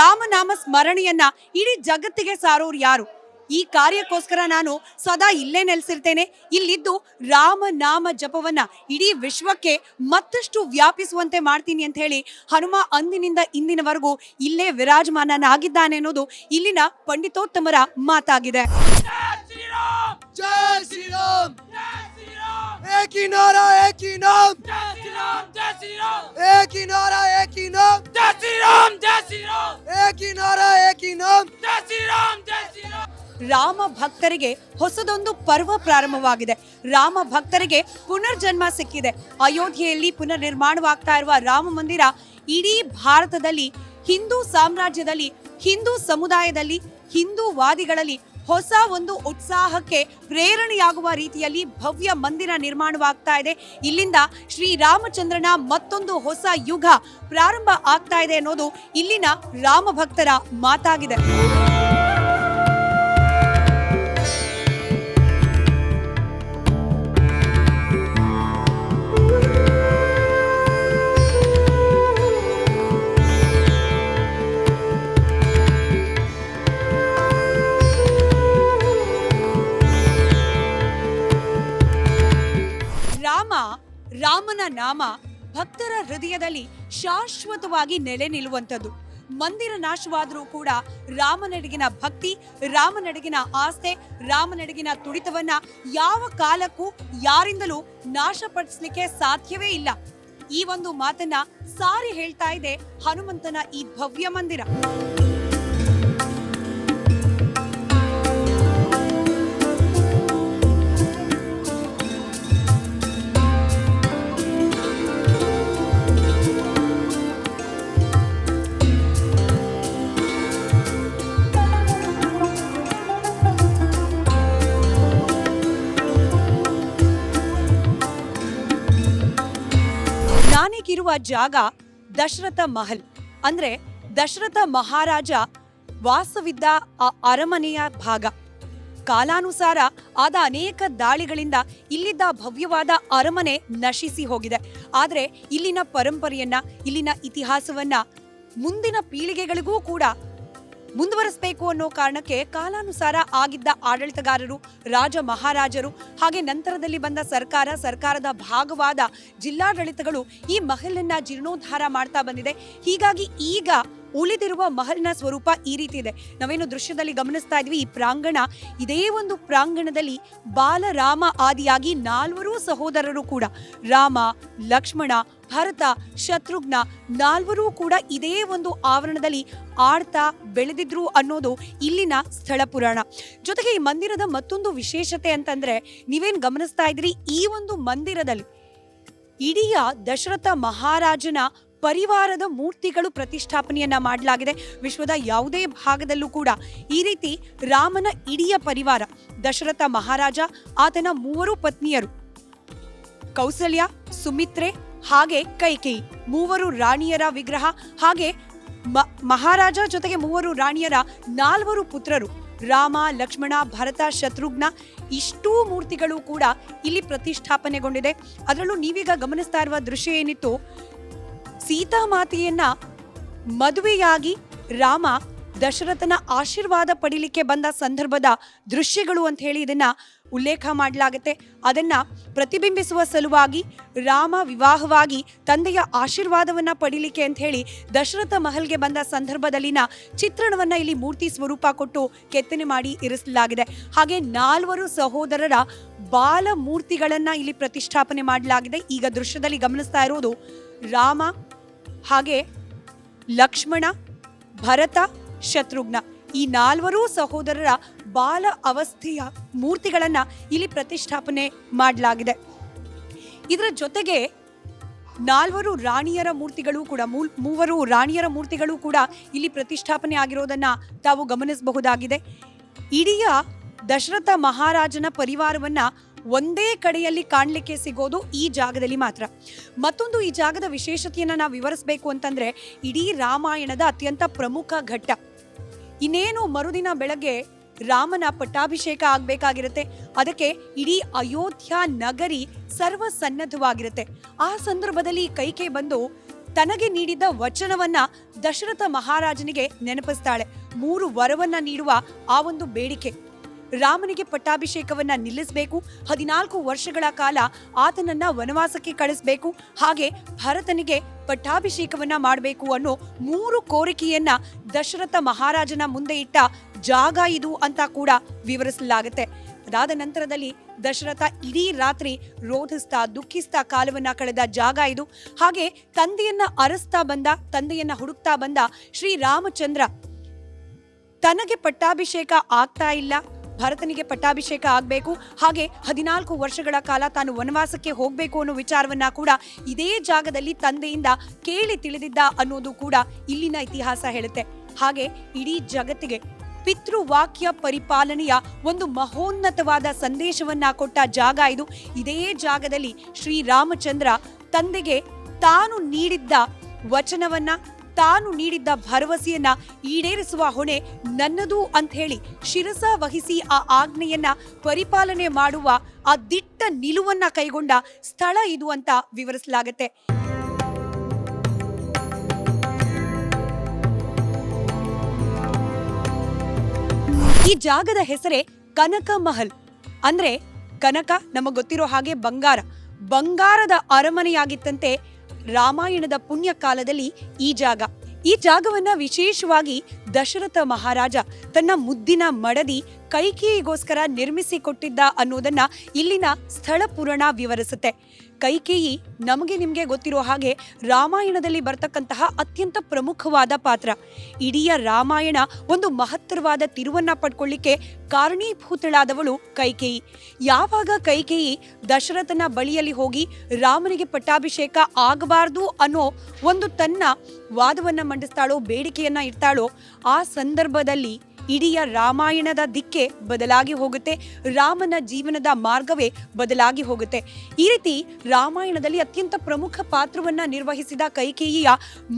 ರಾಮನಾಮ ಸ್ಮರಣೆಯನ್ನ ಇಡೀ ಜಗತ್ತಿಗೆ ಸಾರೋರು ಯಾರು? ಈ ಕಾರ್ಯಕ್ಕೋಸ್ಕರ ನಾನು ಸದಾ ಇಲ್ಲೇ ನೆಲೆಸಿರ್ತೇನೆ, ಇಲ್ಲಿದ್ದು ರಾಮನಾಮ ಜಪವನ್ನ ಇಡೀ ವಿಶ್ವಕ್ಕೆ ಮತ್ತಷ್ಟು ವ್ಯಾಪಿಸುವಂತೆ ಮಾಡ್ತೀನಿ ಅಂತ ಹೇಳಿ ಹನುಮ ಅಂದಿನಿಂದ ಇಂದಿನವರೆಗೂ ಇಲ್ಲೇ ವಿರಾಜಮಾನನಾಗಿದ್ದಾನೆ ಅನ್ನೋದು ಇಲ್ಲಿನ ಪಂಡಿತೋತ್ತಮರ ಮಾತಾಗಿದೆ. जय श्री राम, एक ही नारा एक ही नाम, एक ही नारा एक ही नाम, एक ही नारा एक ही नाम। ರಾಮ ಭಕ್ತರಿಗೆ ಹೊಸದೊಂದು ಪರ್ವ ಪ್ರಾರಂಭವಾಗಿದೆ. ರಾಮ ಭಕ್ತರಿಗೆ ಪುನರ್ಜನ್ಮ ಸಿಕ್ಕಿದೆ. ಅಯೋಧ್ಯೆಯಲ್ಲಿ ಪುನರ್ ನಿರ್ಮಾಣವಾಗ್ತಾ ಇರುವ ರಾಮ ಮಂದಿರ ಇಡೀ ಭಾರತದಲ್ಲಿ, ಹಿಂದೂ ಸಾಮ್ರಾಜ್ಯದಲ್ಲಿ, ಹಿಂದೂ ಸಮುದಾಯದಲ್ಲಿ, ಹಿಂದೂವಾದಿಗಳಲ್ಲಿ ಹೊಸ ಒಂದು ಉತ್ಸಾಹಕ್ಕೆ ಪ್ರೇರಣೆಯಾಗುವ ರೀತಿಯಲ್ಲಿ ಭವ್ಯ ಮಂದಿರ ನಿರ್ಮಾಣವಾಗ್ತಾ ಇದೆ. ಇಲ್ಲಿಂದ ಶ್ರೀರಾಮಚಂದ್ರನ ಮತ್ತೊಂದು ಹೊಸ ಯುಗ ಪ್ರಾರಂಭ ಆಗ್ತಾ ಇದೆ ಅನ್ನೋದು ಇಲ್ಲಿನ ರಾಮ ಭಕ್ತರ ಮಾತಾಗಿದೆ. ರಾಮನ ನಾಮ ಭಕ್ತರ ಹೃದಯದಲ್ಲಿ ಶಾಶ್ವತವಾಗಿ ನೆಲೆ ನಿಲ್ಲುವಂಥದ್ದು. ಮಂದಿರ ನಾಶವಾದರೂ ಕೂಡ ರಾಮನೆಡೆಗಿನ ಭಕ್ತಿ, ರಾಮನೆಡೆಗಿನ ಆಸ್ಥೆ, ರಾಮನೆಡೆಗಿನ ತುಡಿತವನ್ನ ಯಾವ ಕಾಲಕ್ಕೂ ಯಾರಿಂದಲೂ ನಾಶಪಡಿಸಲಿಕ್ಕೆ ಸಾಧ್ಯವೇ ಇಲ್ಲ. ಈ ಒಂದು ಮಾತನ್ನ ಸಾರಿ ಹೇಳ್ತಾ ಇದೆ ಹನುಮಂತನ ಈ ಭವ್ಯ ಮಂದಿರ. ನಾನೀಗಿರುವ ಜಾಗ ದಶರಥ ಮಹಲ್, ಅಂದ್ರೆ ದಶರಥ ಮಹಾರಾಜ ವಾಸವಿದ್ದ ಆ ಅರಮನೆಯ ಭಾಗ. ಕಾಲಾನುಸಾರ ಆದ ಅನೇಕ ದಾಳಿಗಳಿಂದ ಇಲ್ಲಿದ್ದ ಭವ್ಯವಾದ ಅರಮನೆ ನಶಿಸಿ ಹೋಗಿದೆ. ಆದರೆ ಇಲ್ಲಿನ ಪರಂಪರೆಯನ್ನ, ಇಲ್ಲಿನ ಇತಿಹಾಸವನ್ನ ಮುಂದಿನ ಪೀಳಿಗೆಗಳಿಗೂ ಕೂಡ ಮುಂದುವರಿಸಬೇಕು ಅನ್ನೋ ಕಾರಣಕ್ಕೆ ಕಾಲಾನುಸಾರ ಆಗಿದ್ದ ಆಡಳಿತಗಾರರು, ರಾಜ ಮಹಾರಾಜರು, ಹಾಗೆ ನಂತರದಲ್ಲಿ ಬಂದ ಸರ್ಕಾರದ ಭಾಗವಾದ ಜಿಲ್ಲಾಡಳಿತಗಳು ಈ ಮಹಲನ್ನ ಜೀರ್ಣೋದ್ಧಾರ ಮಾಡ್ತಾ ಬಂದಿದೆ. ಹೀಗಾಗಿ ಈಗ ಉಳಿದಿರುವ ಮಹಲ್ನ ಸ್ವರೂಪ ಈ ರೀತಿ ಇದೆ. ನಾವೇನು ದೃಶ್ಯದಲ್ಲಿ ಗಮನಿಸ್ತಾ ಇದ್ವಿ, ಈ ಪ್ರಾಂಗಣ, ಇದೇ ಒಂದು ಪ್ರಾಂಗಣದಲ್ಲಿ ಬಾಲರಾಮ ಆದಿಯಾಗಿ 4 ಸಹೋದರರು ಕೂಡ, ರಾಮ, ಲಕ್ಷ್ಮಣ, ಭರತ, ಶತ್ರುಘ್ನ 4 ಕೂಡ ಇದೇ ಒಂದು ಆವರಣದಲ್ಲಿ ಆಡ್ತಾ ಬೆಳೆದಿದ್ರು ಅನ್ನೋದು ಇಲ್ಲಿನ ಸ್ಥಳ ಪುರಾಣ. ಜೊತೆಗೆ ಈ ಮಂದಿರದ ಮತ್ತೊಂದು ವಿಶೇಷತೆ ಅಂತಂದ್ರೆ, ನೀವೇನ್ ಗಮನಿಸ್ತಾ ಇದ್ರಿ, ಈ ಒಂದು ಮಂದಿರದಲ್ಲಿ ಇಡೀ ದಶರಥ ಮಹಾರಾಜನ ಪರಿವಾರದ ಮೂರ್ತಿಗಳು ಪ್ರತಿಷ್ಠಾಪನೆಯನ್ನ ಮಾಡಲಾಗಿದೆ. ವಿಶ್ವದ ಯಾವುದೇ ಭಾಗದಲ್ಲೂ ಕೂಡ ಈ ರೀತಿ ರಾಮನ ಇಡೀ ಪರಿವಾರ, ದಶರಥ ಮಹಾರಾಜ, ಆತನ 3 ಪತ್ನಿಯರು ಕೌಸಲ್ಯ, ಸುಮಿತ್ರೆ ಹಾಗೆ ಕೈಕೇಯಿ, 3 ರಾಣಿಯರ ವಿಗ್ರಹ, ಹಾಗೆ ಮಹಾರಾಜ ಜೊತೆಗೆ 3 ರಾಣಿಯರ 4 ಪುತ್ರರು ರಾಮ, ಲಕ್ಷ್ಮಣ, ಭರತ, ಶತ್ರುಘ್ನ, ಇಷ್ಟೂ ಮೂರ್ತಿಗಳು ಕೂಡ ಇಲ್ಲಿ ಪ್ರತಿಷ್ಠಾಪನೆಗೊಂಡಿದೆ. ಅದರಲ್ಲೂ ನೀವೀಗ ಗಮನಿಸ್ತಾ ಇರುವ ದೃಶ್ಯ ಏನಿತ್ತು, ಸೀತಾಮಾತೆಯನ್ನ ಮದುವೆಯಾಗಿ ರಾಮ ದಶರಥನ ಆಶೀರ್ವಾದ ಪಡಿಲಿಕ್ಕೆ ಬಂದ ಸಂದರ್ಭದ ದೃಶ್ಯಗಳು ಅಂತ ಹೇಳಿ ಇದನ್ನ ಉಲ್ಲೇಖ ಮಾಡಲಾಗುತ್ತೆ. ಅದನ್ನ ಪ್ರತಿಬಿಂಬಿಸುವ ಸಲುವಾಗಿ ರಾಮ ವಿವಾಹವಾಗಿ ತಂದೆಯ ಆಶೀರ್ವಾದವನ್ನ ಪಡಿಲಿಕ್ಕೆ ಅಂತ ಹೇಳಿ ದಶರಥ ಮಹಲ್ಗೆ ಬಂದ ಸಂದರ್ಭದಲ್ಲಿನ ಚಿತ್ರಣವನ್ನ ಇಲ್ಲಿ ಮೂರ್ತಿ ಸ್ವರೂಪ ಕೊಟ್ಟು ಕೆತ್ತನೆ ಮಾಡಿ ಇರಿಸಲಾಗಿದೆ. ಹಾಗೆ 4 ಸಹೋದರರ ಬಾಲ ಮೂರ್ತಿಗಳನ್ನ ಇಲ್ಲಿ ಪ್ರತಿಷ್ಠಾಪನೆ ಮಾಡಲಾಗಿದೆ. ಈಗ ದೃಶ್ಯದಲ್ಲಿ ಗಮನಿಸ್ತಾ ಇರೋದು ರಾಮ, ಹಾಗೆ ಲಕ್ಷ್ಮಣ, ಭರತ, ಶತ್ರುಘ್ನ, ಈ 4 ಸಹೋದರರ ಬಾಲ ಅವಸ್ಥೆಯ ಮೂರ್ತಿಗಳನ್ನ ಇಲ್ಲಿ ಪ್ರತಿಷ್ಠಾಪನೆ ಮಾಡಲಾಗಿದೆ. ಇದರ ಜೊತೆಗೆ 4 ರಾಣಿಯರ ಮೂರ್ತಿಗಳು ಕೂಡ, 3 ರಾಣಿಯರ ಮೂರ್ತಿಗಳು ಕೂಡ ಇಲ್ಲಿ ಪ್ರತಿಷ್ಠಾಪನೆ ಆಗಿರೋದನ್ನ ತಾವು ಗಮನಿಸಬಹುದಾಗಿದೆ. ಇಡೀ ದಶರಥ ಮಹಾರಾಜನ ಪರಿವಾರವನ್ನ ಒಂದೇ ಕಡೆಯಲ್ಲಿ ಕಾಣಲಿಕ್ಕೆ ಸಿಗೋದು ಈ ಜಾಗದಲ್ಲಿ ಮಾತ್ರ. ಮತ್ತೊಂದು ಈ ಜಾಗದ ವಿಶೇಷತೆಯನ್ನ ನಾವು ವಿವರಿಸಬೇಕು ಅಂತಂದ್ರೆ, ಇಡೀ ರಾಮಾಯಣದ ಅತ್ಯಂತ ಪ್ರಮುಖ ಘಟ್ಟ. ಇನ್ನೇನು ಮರುದಿನ ಬೆಳಗ್ಗೆ ರಾಮನ ಪಟ್ಟಾಭಿಷೇಕ ಆಗ್ಬೇಕಾಗಿರುತ್ತೆ. ಅದಕ್ಕೆ ಇಡೀ ಅಯೋಧ್ಯ ನಗರಿ ಸರ್ವಸನ್ನದ್ಧವಾಗಿರುತ್ತೆ. ಆ ಸಂದರ್ಭದಲ್ಲಿ ಕೈಕೇಯಿ ಬಂದು ತನಗೆ ನೀಡಿದ್ದ ವಚನವನ್ನ ದಶರಥ ಮಹಾರಾಜನಿಗೆ ನೆನಪಿಸ್ತಾಳೆ. 3 ವರವನ್ನ ನೀಡುವ ಆ ಒಂದು ಬೇಡಿಕೆ, ರಾಮನಿಗೆ ಪಟ್ಟಾಭಿಷೇಕವನ್ನ ನಿಲ್ಲಿಸಬೇಕು, 14 ವರ್ಷಗಳ ಕಾಲ ಆತನನ್ನ ವನವಾಸಕ್ಕೆ ಕಳಿಸಬೇಕು, ಹಾಗೆ ಭರತನಿಗೆ ಪಟ್ಟಾಭಿಷೇಕವನ್ನ ಮಾಡಬೇಕು ಅನ್ನೋ 3 ಕೋರಿಕೆಯನ್ನ ದಶರಥ ಮಹಾರಾಜನ ಮುಂದೆ ಇಟ್ಟ ಜಾಗ ಇದು ಅಂತ ಕೂಡ ವಿವರಿಸಲಾಗುತ್ತೆ. ಅದಾದ ನಂತರದಲ್ಲಿ ದಶರಥ ಇಡೀ ರಾತ್ರಿ ರೋಧಿಸ್ತಾ ದುಃಖಿಸ್ತಾ ಕಾಲವನ್ನ ಕಳೆದ ಜಾಗ ಇದು. ಹಾಗೆ ತಂದೆಯನ್ನ ಅರಸ್ತಾ ಬಂದ, ತಂದೆಯನ್ನ ಹುಡುಕ್ತಾ ಬಂದ ಶ್ರೀರಾಮಚಂದ್ರ ತನಗೆ ಪಟ್ಟಾಭಿಷೇಕ ಆಗ್ತಾ ಇಲ್ಲ, ಭರತನಿಗೆ ಪಟ್ಟಾಭಿಷೇಕ ಆಗಬೇಕು, ಹಾಗೆ 14 ವರ್ಷಗಳ ಕಾಲ ತಾನು ವನವಾಸಕ್ಕೆ ಹೋಗಬೇಕು ಅನ್ನೋ ವಿಚಾರವನ್ನ ಕೂಡ ಇದೇ ಜಾಗದಲ್ಲಿ ತಂದೆಯಿಂದ ಕೇಳಿ ತಿಳಿದಿದ್ದ ಅನ್ನೋದು ಕೂಡ ಇಲ್ಲಿನ ಇತಿಹಾಸ ಹೇಳುತ್ತೆ. ಹಾಗೆ ಇಡೀ ಜಗತ್ತಿಗೆ ಪಿತೃವಾಕ್ಯ ಪರಿಪಾಲನೆಯ ಒಂದು ಮಹೋನ್ನತವಾದ ಸಂದೇಶವನ್ನ ಕೊಟ್ಟ ಜಾಗ ಇದು. ಇದೇ ಜಾಗದಲ್ಲಿ ಶ್ರೀರಾಮಚಂದ್ರ ತಂದೆಗೆ ತಾನು ನೀಡಿದ್ದ ವಚನವನ್ನ, ತಾನು ನೀಡಿದ್ದ ಭರವಸೆಯನ್ನ ಈಡೇರಿಸುವ ಹೊಣೆ ನನ್ನದು ಅಂತ ಹೇಳಿ ಶಿರಸ ವಹಿಸಿ ಆ ಆಜ್ಞೆಯನ್ನ ಪರಿಪಾಲನೆ ಮಾಡುವ ಆ ದಿಟ್ಟ ನಿಲುವನ್ನ ಕೈಗೊಂಡ ಸ್ಥಳ ಇದು ಅಂತ ವಿವರಿಸಲಾಗುತ್ತೆ. ಈ ಜಾಗದ ಹೆಸರೇ ಕನಕ ಮಹಲ್. ಅಂದ್ರೆ ಕನಕ ನಮಗೆ ಗೊತ್ತಿರೋ ಹಾಗೆ ಬಂಗಾರದ ಅರಮನೆಯಾಗಿತ್ತಂತೆ ರಾಮಾಯಣದ ಪುಣ್ಯ ಕಾಲದಲ್ಲಿ ಈ ಜಾಗವನ್ನ ವಿಶೇಷವಾಗಿ ದಶರಥ ಮಹಾರಾಜ ತನ್ನ ಮುದ್ದಿನ ಮಡದಿ ಕೈಕೇಯಿಗೋಸ್ಕರ ನಿರ್ಮಿಸಿಕೊಟ್ಟಿದ್ದ ಅನ್ನೋದನ್ನ ಇಲ್ಲಿನ ಸ್ಥಳ ಪುರಾಣ ವಿವರಿಸುತ್ತೆ. ಕೈಕೇಯಿ ನಿಮಗೆ ಗೊತ್ತಿರೋ ಹಾಗೆ ರಾಮಾಯಣದಲ್ಲಿ ಬರ್ತಕ್ಕಂತಹ ಅತ್ಯಂತ ಪ್ರಮುಖವಾದ ಪಾತ್ರ. ಇಡೀ ರಾಮಾಯಣ ಒಂದು ಮಹತ್ತರವಾದ ತಿರುವನ್ನ ಪಡ್ಕೊಳ್ಳಿಕ್ಕೆ ಕಾರಣೀಭೂತಳಾದವಳು ಕೈಕೇಯಿ. ಯಾವಾಗ ಕೈಕೇಯಿ ದಶರಥನ ಬಳಿಯಲ್ಲಿ ಹೋಗಿ ರಾಮನಿಗೆ ಪಟ್ಟಾಭಿಷೇಕ ಆಗಬಾರ್ದು ಅನ್ನೋ ಒಂದು ತನ್ನ ವಾದವನ್ನ ಮಂಡಿಸ್ತಾಳೋ, ಬೇಡಿಕೆಯನ್ನ ಇಡ್ತಾಳೋ, ಆ ಸಂದರ್ಭದಲ್ಲಿ ಇಡೀ ರಾಮಾಯಣದ ದಿಕ್ಕೆ ಬದಲಾಗಿ ಹೋಗುತ್ತೆ, ರಾಮನ ಜೀವನದ ಮಾರ್ಗವೇ ಬದಲಾಗಿ ಹೋಗುತ್ತೆ. ಈ ರೀತಿ ರಾಮಾಯಣದಲ್ಲಿ ಅತ್ಯಂತ ಪ್ರಮುಖ ಪಾತ್ರವನ್ನ ನಿರ್ವಹಿಸಿದ ಕೈಕೇಯಿಯ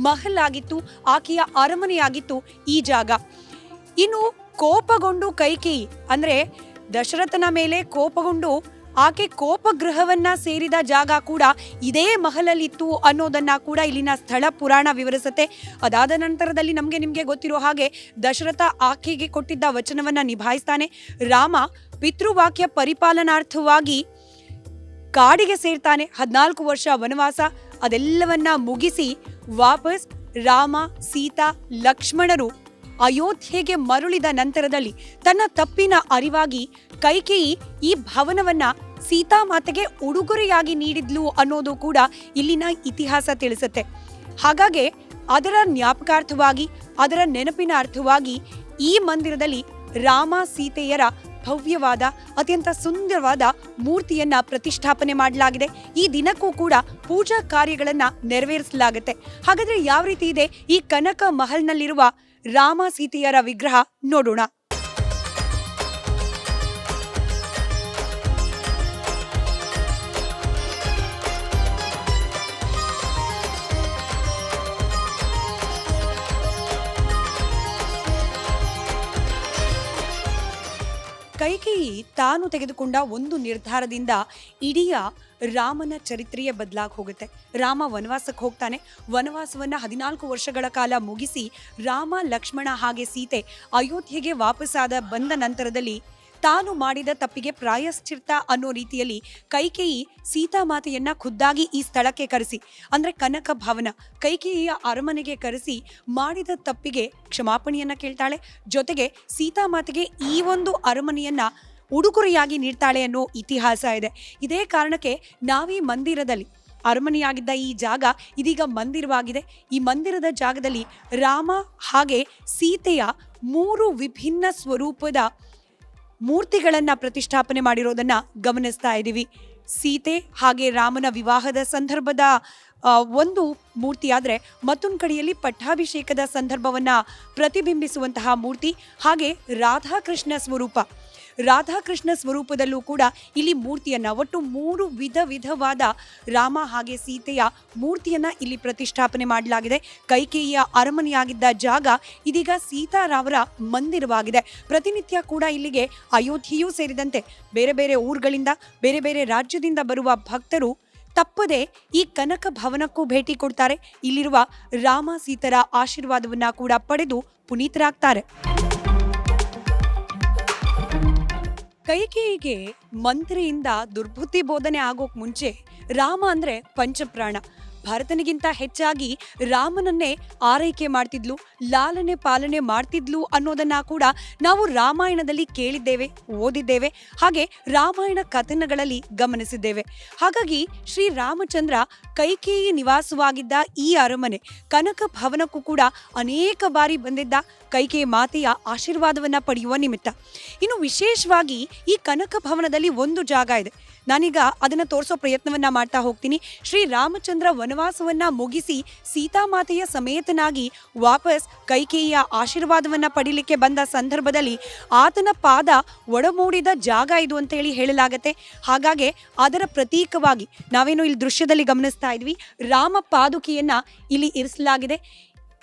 ಮಹಲ್ ಆಗಿತ್ತು, ಆಕೆಯ ಅರಮನೆಯಾಗಿತ್ತು ಈ ಜಾಗ. ಇನ್ನು ಕೋಪಗೊಂಡು ಕೈಕೇಯಿ, ಅಂದ್ರೆ ದಶರಥನ ಮೇಲೆ ಕೋಪಗೊಂಡು ಆಕೆ ಕೋಪಗೃಹವನ್ನ ಸೇರಿದ ಜಾಗ ಕೂಡ ಇದೇ ಮಹಲಲ್ಲಿತ್ತು ಅನ್ನೋದನ್ನ ಕೂಡ ಇಲ್ಲಿನ ಸ್ಥಳ ಪುರಾಣ ವಿವರಿಸುತ್ತೆ. ಅದಾದ ನಂತರದಲ್ಲಿ ನಿಮ್ಗೆ ಗೊತ್ತಿರೋ ಹಾಗೆ ದಶರಥ ಆಕೆಗೆ ಕೊಟ್ಟಿದ್ದ ವಚನವನ್ನ ನಿಭಾಯಿಸ್ತಾನೆ. ರಾಮ ಪಿತೃವಾಕ್ಯ ಪರಿಪಾಲನಾರ್ಥವಾಗಿ ಕಾಡಿಗೆ ಸೇರ್ತಾನೆ. 14 ವರ್ಷ ವನವಾಸ ಅದೆಲ್ಲವನ್ನ ಮುಗಿಸಿ ವಾಪಸ್ ರಾಮ, ಸೀತಾ, ಲಕ್ಷ್ಮಣರು ಅಯೋಧ್ಯೆಗೆ ಮರಳಿದ ನಂತರದಲ್ಲಿ ತನ್ನ ತಪ್ಪಿನ ಅರಿವಾಗಿ ಕೈಕೇಯಿ ಈ ಭವನವನ್ನ ಸೀತಾಮಾತೆಗೆ ಉಡುಗೊರೆಯಾಗಿ ನೀಡಿದ್ಲು ಅನ್ನೋದು ಕೂಡ ಇಲ್ಲಿನ ಇತಿಹಾಸ ತಿಳಿಸುತ್ತೆ. ಹಾಗಾಗಿ ಅದರ ಜ್ಞಾಪಕಾರ್ಥವಾಗಿ, ಅದರ ನೆನಪಿನ ಅರ್ಥವಾಗಿ ಈ ಮಂದಿರದಲ್ಲಿ ರಾಮ ಸೀತೆಯರ ಭವ್ಯವಾದ ಅತ್ಯಂತ ಸುಂದರವಾದ ಮೂರ್ತಿಯನ್ನ ಪ್ರತಿಷ್ಠಾಪನೆ ಮಾಡಲಾಗಿದೆ. ಈ ದಿನಕ್ಕೂ ಕೂಡ ಪೂಜಾ ಕಾರ್ಯಗಳನ್ನ ನೆರವೇರಿಸಲಾಗುತ್ತೆ. ಹಾಗಾದ್ರೆ ಯಾವ ರೀತಿ ಇದೆ ಈ ಕನಕ ಮಹಲ್ನಲ್ಲಿರುವ ರಾಮ ಸೀತೆಯರ ವಿಗ್ರಹ ನೋಡೋಣ. ಕೈಕೇಯಿ ತಾನು ತೆಗೆದುಕೊಂಡ ಒಂದು ನಿರ್ಧಾರದಿಂದ ಇಡೀ ರಾಮನ ಚರಿತ್ರೆಯೇ ಬದಲಾಗಿ ಹೋಗುತ್ತೆ. ರಾಮ ವನವಾಸಕ್ಕೆ ಹೋಗ್ತಾನೆ. ವನವಾಸವನ್ನ 14 ವರ್ಷಗಳ ಕಾಲ ಮುಗಿಸಿ ರಾಮ, ಲಕ್ಷ್ಮಣ ಹಾಗೆ ಸೀತೆ ಅಯೋಧ್ಯೆಗೆ ಬಂದ ನಂತರದಲ್ಲಿ ತಾನು ಮಾಡಿದ ತಪ್ಪಿಗೆ ಪ್ರಾಯಶ್ಚಿತ್ತ ಅನ್ನೋ ರೀತಿಯಲ್ಲಿ ಕೈಕೇಯಿ ಸೀತಾಮಾತೆಯನ್ನ ಖುದ್ದಾಗಿ ಈ ಸ್ಥಳಕ್ಕೆ ಕರೆಸಿ, ಅಂದ್ರೆ ಕನಕ ಭವನ ಕೈಕೇಯಿಯ ಅರಮನೆಗೆ ಕರೆಸಿ ಮಾಡಿದ ತಪ್ಪಿಗೆ ಕ್ಷಮಾಪಣೆಯನ್ನ ಕೇಳ್ತಾಳೆ. ಜೊತೆಗೆ ಸೀತಾಮಾತೆಗೆ ಈ ಒಂದು ಅರಮನೆಯನ್ನ ಉಡುಗೊರೆಯಾಗಿ ನೀಡ್ತಾಳೆ ಅನ್ನೋ ಇತಿಹಾಸ ಇದೆ. ಇದೇ ಕಾರಣಕ್ಕೆ ನಾವೀ ಮಂದಿರದಲ್ಲಿ ಅರಮನೆಯಾಗಿದ್ದ ಈ ಜಾಗ ಇದೀಗ ಮಂದಿರವಾಗಿದೆ. ಈ ಮಂದಿರದ ಜಾಗದಲ್ಲಿ ರಾಮ ಹಾಗೆ ಸೀತೆಯ 3 ವಿಭಿನ್ನ ಸ್ವರೂಪದ ಮೂರ್ತಿಗಳನ್ನ ಪ್ರತಿಷ್ಠಾಪನೆ ಮಾಡಿರೋದನ್ನ ಗಮನಿಸ್ತಾ ಇದ್ದೀವಿ. ಸೀತೆ ಹಾಗೆ ರಾಮನ ವಿವಾಹದ ಸಂದರ್ಭದ ಒಂದು ಮೂರ್ತಿ ಆದ್ರೆ ಮತ್ತೊಂದು ಕಡೆಯಲ್ಲಿ ಪಟ್ಟಾಭಿಷೇಕದ ಸಂದರ್ಭವನ್ನ ಪ್ರತಿಬಿಂಬಿಸುವಂತಹ ಮೂರ್ತಿ, ಹಾಗೆ ರಾಧಾಕೃಷ್ಣ ಸ್ವರೂಪದಲ್ಲೂ ಕೂಡ ಇಲ್ಲಿ ಮೂರ್ತಿಯನ್ನ ಒಟ್ಟು 3 ವಿಧವಾದ ರಾಮ ಹಾಗೆ ಸೀತೆಯ ಮೂರ್ತಿಯನ್ನ ಇಲ್ಲಿ ಪ್ರತಿಷ್ಠಾಪನೆ ಮಾಡಲಾಗಿದೆ. ಕೈಕೇಯಿಯ ಅರಮನೆಯಾಗಿದ್ದ ಜಾಗ ಇದೀಗ ಸೀತಾರಾಮರ ಮಂದಿರವಾಗಿದೆ. ಪ್ರತಿನಿತ್ಯ ಕೂಡ ಇಲ್ಲಿಗೆ ಅಯೋಧ್ಯೆಯೂ ಸೇರಿದಂತೆ ಬೇರೆ ಬೇರೆ ಊರುಗಳಿಂದ, ಬೇರೆ ಬೇರೆ ರಾಜ್ಯದಿಂದ ಬರುವ ಭಕ್ತರು ತಪ್ಪದೆ ಈ ಕನಕ ಭವನಕ್ಕೂ ಭೇಟಿ ಕೊಡ್ತಾರೆ. ಇಲ್ಲಿರುವ ರಾಮ ಸೀತರ ಆಶೀರ್ವಾದವನ್ನ ಕೂಡ ಪಡೆದು ಪುನೀತರಾಗ್ತಾರೆ. ಕೈಕೇಯಿಗೆ ಮಂತ್ರಿಯಿಂದ ದುರ್ಬುದ್ಧಿ ಬೋಧನೆ ಆಗೋಕ್ ಮುಂಚೆ ರಾಮ ಅಂದ್ರೆ ಪಂಚಪ್ರಾಣ. ಭರತನಿಗಿಂತ ಹೆಚ್ಚಾಗಿ ರಾಮನನ್ನೇ ಆರೈಕೆ ಮಾಡ್ತಿದ್ಲು, ಲಾಲನೆ ಪಾಲನೆ ಮಾಡ್ತಿದ್ಲು ಅನ್ನೋದನ್ನ ಕೂಡ ನಾವು ರಾಮಾಯಣದಲ್ಲಿ ಕೇಳಿದ್ದೇವೆ, ಓದಿದ್ದೇವೆ, ಹಾಗೆ ರಾಮಾಯಣ ಕಥನಗಳಲ್ಲಿ ಗಮನಿಸಿದ್ದೇವೆ. ಹಾಗಾಗಿ ಶ್ರೀ ರಾಮಚಂದ್ರ ಕೈಕೇಯಿ ನಿವಾಸವಾಗಿದ್ದ ಈ ಅರಮನೆ ಕನಕ ಭವನಕ್ಕೂ ಕೂಡ ಅನೇಕ ಬಾರಿ ಬಂದಿದ್ದ ಕೈಕೇಯಿ ಮಾತೆಯ ಆಶೀರ್ವಾದವನ್ನ ಪಡೆಯುವ ನಿಮಿತ್ತ. ಇನ್ನು ವಿಶೇಷವಾಗಿ ಈ ಕನಕ ಭವನದಲ್ಲಿ ಒಂದು ಜಾಗ ಇದೆ. ನಾನೀಗ ಅದನ್ನ ತೋರಿಸೋ ಪ್ರಯತ್ನವನ್ನ ಮಾಡ್ತಾ ಹೋಗ್ತೀನಿ. ಶ್ರೀ ರಾಮಚಂದ್ರ ವನವಾಸವನ್ನ ಮುಗಿಸಿ ಸೀತಾಮಾತೆಯ ಸಮೇತನಾಗಿ ವಾಪಸ್ ಕೈಕೇಯಿಯ ಆಶೀರ್ವಾದವನ್ನ ಪಡೀಲಿಕ್ಕೆ ಬಂದ ಸಂದರ್ಭದಲ್ಲಿ ಆತನ ಪಾದ ಒಡಮೂಡಿದ ಜಾಗ ಇದು ಅಂತ ಹೇಳಲಾಗತ್ತೆ. ಹಾಗಾಗಿ ಅದರ ಪ್ರತೀಕವಾಗಿ ನಾವೇನು ಇಲ್ಲಿ ದೃಶ್ಯದಲ್ಲಿ ಗಮನಿಸ್ತಾ ಇದ್ವಿ, ರಾಮ ಪಾದುಕೆಯನ್ನ ಇಲ್ಲಿ ಇರಿಸಲಾಗಿದೆ.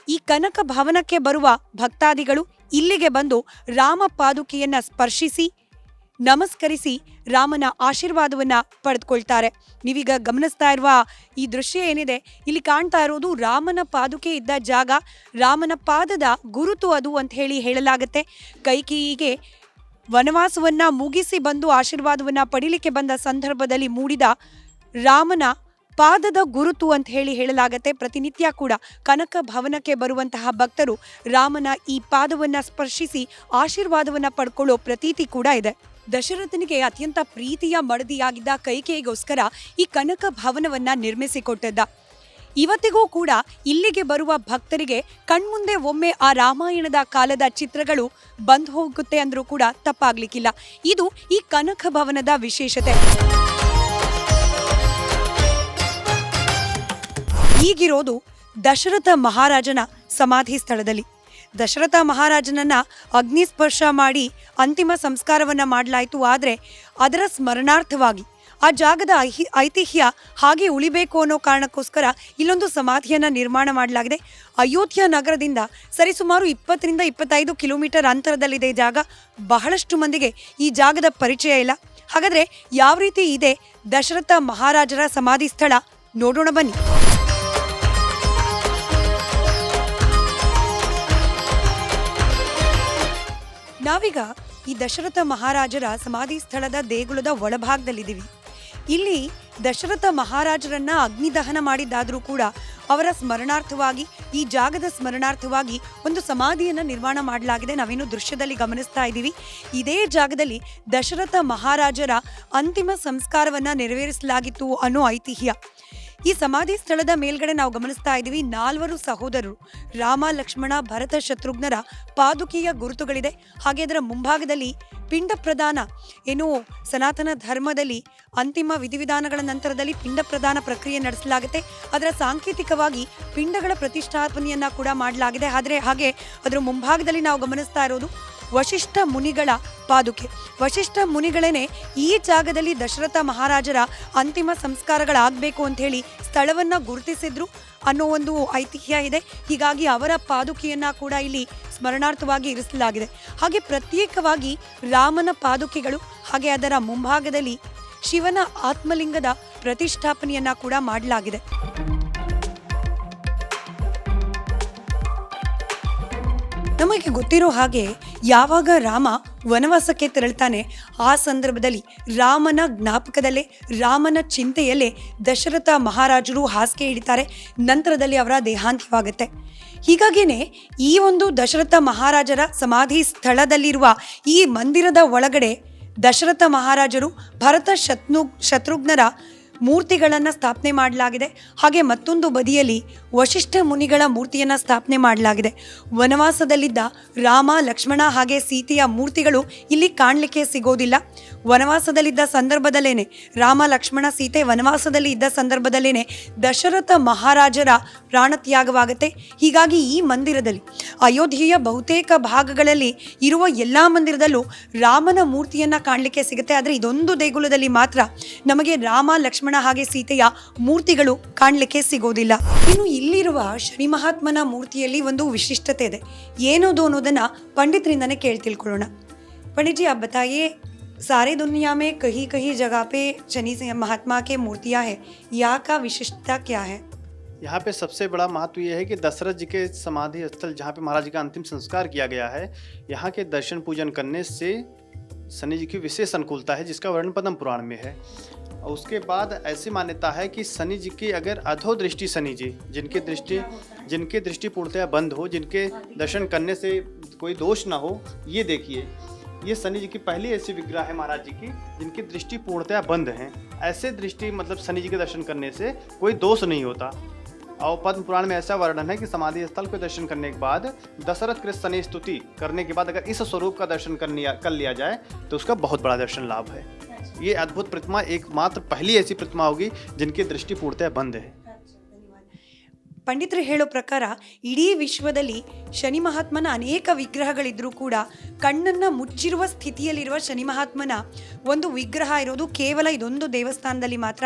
ಈ ಕನಕ ಭವನಕ್ಕೆ ಬರುವ ಭಕ್ತಾದಿಗಳು ಇಲ್ಲಿಗೆ ಬಂದು ರಾಮ ಪಾದುಕೆಯನ್ನ ಸ್ಪರ್ಶಿಸಿ ನಮಸ್ಕರಿಸಿ ರಾಮನ ಆಶೀರ್ವಾದವನ್ನ ಪಡೆದುಕೊಳ್ತಾರೆ. ನೀವೀಗ ಗಮನಿಸ್ತಾ ಇರುವ ಈ ದೃಶ್ಯ ಏನಿದೆ, ಇಲ್ಲಿ ಕಾಣ್ತಾ ಇರೋದು ರಾಮನ ಪಾದುಕೆ ಇದ್ದ ಜಾಗ, ರಾಮನ ಪಾದದ ಗುರುತು ಅದು ಅಂತ ಹೇಳಲಾಗತ್ತೆ. ಕೈಕೇಯಿಗೆ ವನವಾಸವನ್ನ ಮುಗಿಸಿ ಬಂದು ಆಶೀರ್ವಾದವನ್ನ ಪಡೀಲಿಕ್ಕೆ ಬಂದ ಸಂದರ್ಭದಲ್ಲಿ ಮೂಡಿದ ರಾಮನ ಪಾದದ ಗುರುತು ಅಂತ ಹೇಳಲಾಗತ್ತೆ. ಪ್ರತಿನಿತ್ಯ ಕೂಡ ಕನಕ ಭವನಕ್ಕೆ ಬರುವಂತಹ ಭಕ್ತರು ರಾಮನ ಈ ಪಾದವನ್ನ ಸ್ಪರ್ಶಿಸಿ ಆಶೀರ್ವಾದವನ್ನ ಪಡ್ಕೊಳ್ಳೋ ಪ್ರತೀತಿ ಕೂಡ ಇದೆ. ದಶರಥನಿಗೆ ಅತ್ಯಂತ ಪ್ರೀತಿಯ ಮಡದಿಯಾಗಿದ್ದ ಕೈಕೇಯಿಗೋಸ್ಕರ ಈ ಕನಕ ಭವನವನ್ನ ನಿರ್ಮಿಸಿಕೊಟ್ಟಿದ್ದ. ಇವತ್ತಿಗೂ ಕೂಡ ಇಲ್ಲಿಗೆ ಬರುವ ಭಕ್ತರಿಗೆ ಕಣ್ಮುಂದೆ ಒಮ್ಮೆ ಆ ರಾಮಾಯಣದ ಕಾಲದ ಚಿತ್ರಗಳು ಬಂದು ಹೋಗುತ್ತೆ ಅಂದ್ರೂ ಕೂಡ ತಪ್ಪಾಗ್ಲಿಕ್ಕಿಲ್ಲ. ಇದು ಈ ಕನಕ ಭವನದ ವಿಶೇಷತೆ. ಈಗಿರೋದು ದಶರಥ ಮಹಾರಾಜನ ಸಮಾಧಿ ಸ್ಥಳದಲ್ಲಿ. ದಶರಥ ಮಹಾರಾಜನನ್ನ ಅಗ್ನಿಸ್ಪರ್ಶ ಮಾಡಿ ಅಂತಿಮ ಸಂಸ್ಕಾರವನ್ನ ಮಾಡಲಾಯಿತು. ಆದರೆ ಅದರ ಸ್ಮರಣಾರ್ಥವಾಗಿ ಆ ಜಾಗದ ಐತಿಹ್ಯ ಹಾಗೆ ಉಳಿಬೇಕು ಅನ್ನೋ ಕಾರಣಕ್ಕೋಸ್ಕರ ಇಲ್ಲೊಂದು ಸಮಾಧಿಯನ್ನು ನಿರ್ಮಾಣ ಮಾಡಲಾಗಿದೆ. ಅಯೋಧ್ಯ ನಗರದಿಂದ ಸರಿಸುಮಾರು 20-25 ಕಿಲೋಮೀಟರ್ ಅಂತರದಲ್ಲಿದೆ ಈ ಜಾಗ. ಬಹಳಷ್ಟು ಮಂದಿಗೆ ಈ ಜಾಗದ ಪರಿಚಯ ಇಲ್ಲ. ಹಾಗಾದರೆ ಯಾವ ರೀತಿ ಇದೆ ದಶರಥ ಮಹಾರಾಜರ ಸಮಾಧಿ ಸ್ಥಳ ನೋಡೋಣ ಬನ್ನಿ. ನಾವೀಗ ಈ ದಶರಥ ಮಹಾರಾಜರ ಸಮಾಧಿ ಸ್ಥಳದ ದೇಗುಲದ ಒಳಭಾಗದಲ್ಲಿದ್ದೀವಿ. ಇಲ್ಲಿ ದಶರಥ ಮಹಾರಾಜರನ್ನ ಅಗ್ನಿದಹನ ಮಾಡಿದ್ದಾದರೂ ಕೂಡ ಅವರ ಸ್ಮರಣಾರ್ಥವಾಗಿ ಈ ಜಾಗದ ಸ್ಮರಣಾರ್ಥವಾಗಿ ಒಂದು ಸಮಾಧಿಯನ್ನು ನಿರ್ಮಾಣ ಮಾಡಲಾಗಿದೆ. ನಾವೇನು ದೃಶ್ಯದಲ್ಲಿ ಗಮನಿಸ್ತಾ ಇದ್ದೀವಿ. ಇದೇ ಜಾಗದಲ್ಲಿ ದಶರಥ ಮಹಾರಾಜರ ಅಂತಿಮ ಸಂಸ್ಕಾರವನ್ನು ನೆರವೇರಿಸಲಾಗಿತ್ತು ಅನ್ನೋ ಐತಿಹ್ಯ. ಈ ಸಮಾಧಿ ಸ್ಥಳದ ಮೇಲ್ಗಡೆ ನಾವು ಗಮನಿಸ್ತಾ ಇದ್ದೀವಿ 4 ಸಹೋದರರು ರಾಮ, ಲಕ್ಷ್ಮಣ, ಭರತ, ಶತ್ರುಘ್ನರ ಪಾದುಕೆಯ ಗುರುತುಗಳಿದೆ. ಹಾಗೆ ಅದರ ಮುಂಭಾಗದಲ್ಲಿ ಪಿಂಡ ಪ್ರದಾನ, ಏನು ಸನಾತನ ಧರ್ಮದಲ್ಲಿ ಅಂತಿಮ ವಿಧಿವಿಧಾನಗಳ ನಂತರದಲ್ಲಿ ಪಿಂಡ ಪ್ರದಾನ ಪ್ರಕ್ರಿಯೆ ನಡೆಸಲಾಗುತ್ತೆ. ಅದರ ಸಾಂಕೇತಿಕವಾಗಿ ಪಿಂಡಗಳ ಪ್ರತಿಷ್ಠಾಪನೆಯನ್ನ ಕೂಡ ಮಾಡಲಾಗಿದೆ. ಆದರೆ ಹಾಗೆ ಅದರ ಮುಂಭಾಗದಲ್ಲಿ ನಾವು ಗಮನಿಸ್ತಾ ಇರೋದು ವಶಿಷ್ಠ ಮುನಿಗಳ ಪಾದುಕೆ. ವಶಿಷ್ಠ ಮುನಿಗಳೇನೆ ಈ ಜಾಗದಲ್ಲಿ ದಶರಥ ಮಹಾರಾಜರ ಅಂತಿಮ ಸಂಸ್ಕಾರಗಳಾಗಬೇಕು ಅಂತ ಹೇಳಿ ಸ್ಥಳವನ್ನು ಗುರುತಿಸಿದ್ರು ಅನ್ನೋ ಒಂದು ಐತಿಹ್ಯ ಇದೆ. ಹೀಗಾಗಿ ಅವರ ಪಾದುಕೆಯನ್ನು ಕೂಡ ಇಲ್ಲಿ ಸ್ಮರಣಾರ್ಥವಾಗಿ ಇರಿಸಲಾಗಿದೆ. ಹಾಗೆ ಪ್ರತ್ಯೇಕವಾಗಿ ರಾಮನ ಪಾದುಕೆಗಳು, ಹಾಗೆ ಅದರ ಮುಂಭಾಗದಲ್ಲಿ ಶಿವನ ಆತ್ಮಲಿಂಗದ ಪ್ರತಿಷ್ಠಾಪನೆಯನ್ನು ಕೂಡ ಮಾಡಲಾಗಿದೆ. ನಮಗೆ ಗೊತ್ತಿರೋ ಹಾಗೆ ಯಾವಾಗ ರಾಮ ವನವಾಸಕ್ಕೆ ತೆರಳ್ತಾನೆ ಆ ಸಂದರ್ಭದಲ್ಲಿ ರಾಮನ ಜ್ಞಾಪಕದಲ್ಲೇ, ರಾಮನ ಚಿಂತೆಯಲ್ಲೇ ದಶರಥ ಮಹಾರಾಜರು ಹಾಸಿಗೆ ಹಿಡಿತಾರೆ. ನಂತರದಲ್ಲಿ ಅವರ ದೇಹಾಂತ್ಯವಾಗುತ್ತೆ. ಹೀಗಾಗಿಯೇ ಈ ಒಂದು ದಶರಥ ಮಹಾರಾಜರ ಸಮಾಧಿ ಸ್ಥಳದಲ್ಲಿರುವ ಈ ಮಂದಿರದ ಒಳಗಡೆ ದಶರಥ ಮಹಾರಾಜರು, ಭರತ, ಶತ್ರುಘ್ನರ ಮೂರ್ತಿಗಳನ್ನು ಸ್ಥಾಪನೆ ಮಾಡಲಾಗಿದೆ. ಹಾಗೆ ಮತ್ತೊಂದು ಬದಿಯಲ್ಲಿ ವಶಿಷ್ಠ ಮುನಿಗಳ ಮೂರ್ತಿಯನ್ನು ಸ್ಥಾಪನೆ ಮಾಡಲಾಗಿದೆ. ವನವಾಸದಲ್ಲಿದ್ದ ರಾಮ, ಲಕ್ಷ್ಮಣ ಹಾಗೆ ಸೀತೆಯ ಮೂರ್ತಿಗಳು ಇಲ್ಲಿ ಕಾಣಲಿಕ್ಕೆ ಸಿಗೋದಿಲ್ಲ. ವನವಾಸದಲ್ಲಿದ್ದ ಸಂದರ್ಭದಲ್ಲೇನೆ ರಾಮ, ಲಕ್ಷ್ಮಣ, ಸೀತೆ ವನವಾಸದಲ್ಲಿ ಇದ್ದ ಸಂದರ್ಭದಲ್ಲೇನೆ ದಶರಥ ಮಹಾರಾಜರ ಪ್ರಾಣತ್ಯಾಗವಾಗುತ್ತೆ. ಹೀಗಾಗಿ ಈ ಮಂದಿರದಲ್ಲಿ, ಅಯೋಧ್ಯೆಯ ಬಹುತೇಕ ಭಾಗಗಳಲ್ಲಿ ಇರುವ ಎಲ್ಲ ಮಂದಿರದಲ್ಲೂ ರಾಮನ ಮೂರ್ತಿಯನ್ನು ಕಾಣಲಿಕ್ಕೆ ಸಿಗುತ್ತೆ. ಆದರೆ ಇದೊಂದು ದೇಗುಲದಲ್ಲಿ ಮಾತ್ರ ನಮಗೆ ರಾಮ, ಲಕ್ಷ್ಮಣ ಹಾಗೆ ಸೀತೆಯ ಮೂರ್ತಿಗಳು ಕಾಣಲಿಕ್ಕೆ ಸಿಗೋದಿಲ್ಲ. ಇನ್ನು ಇಲ್ಲಿರುವ ಶನಿ ಮಹಾತ್ಮನ ಮೂರ್ತಿಯಲ್ಲಿ ಒಂದು ವಿಶಿಷ್ಟತೆ ಇದೆ. ಏನದು ಅನ್ನೋದನ್ನ पंडितರಿಂದನೇ ಕೇಳಿ ತಿಳ್ಕೊಳ್ಳೋಣ. पंडित जी, आप बताइए, सारे दुनिया में कहीं कहीं जगह पे शनि महात्मा के मूर्तियां हैं, यहाँ का विशिष्टता क्या है? यहाँ पे सबसे बड़ा महत्व ये है कि दशरथ जी के समाधि स्थल जहाँ पे महाराज जी का अंतिम संस्कार किया गया है, यहाँ के दर्शन पूजन करने से शनि जी की विशेष अनुकूलता है, जिसका वर्णन पद्म पुराण में है। और उसके बाद ऐसी मान्यता है कि शनि जी की अगर अधो दृष्टि शनि जी, जिनके दृष्टि पूर्णतया बंद हो, जिनके दर्शन करने से कोई दोष ना हो, ये देखिए, ये शनि जी की पहली ऐसी विग्रह है महाराज जी की जिनकी दृष्टि पूर्णतया बंद है। ऐसे दृष्टि मतलब शनि जी के दर्शन करने से कोई दोष नहीं होता। और पद्म पुराण में ऐसा वर्णन है कि समाधि स्थल को दर्शन करने के बाद दशरथ कृत शनि स्तुति करने के बाद अगर इस स्वरूप का दर्शन कर लिया जाए तो उसका बहुत बड़ा दर्शन लाभ है। ये अद्भुत प्रतिमा एकमात्र पहली ऐसी प्रतिमा होगी जिनकी दृष्टि पूर्णतः बंद है। ಪಂಡಿತರು ಹೇಳೋ ಪ್ರಕಾರ ಇಡೀ ವಿಶ್ವದಲ್ಲಿ ಶನಿ ಮಹಾತ್ಮನ ಅನೇಕ ವಿಗ್ರಹಗಳಿದ್ರೂ ಕೂಡ ಕಣ್ಣನ್ನು ಮುಚ್ಚಿರುವ ಸ್ಥಿತಿಯಲ್ಲಿರುವ ಶನಿ ಮಹಾತ್ಮನ ಒಂದು ವಿಗ್ರಹ ಇರೋದು ಕೇವಲ ಇದೊಂದು ದೇವಸ್ಥಾನದಲ್ಲಿ ಮಾತ್ರ.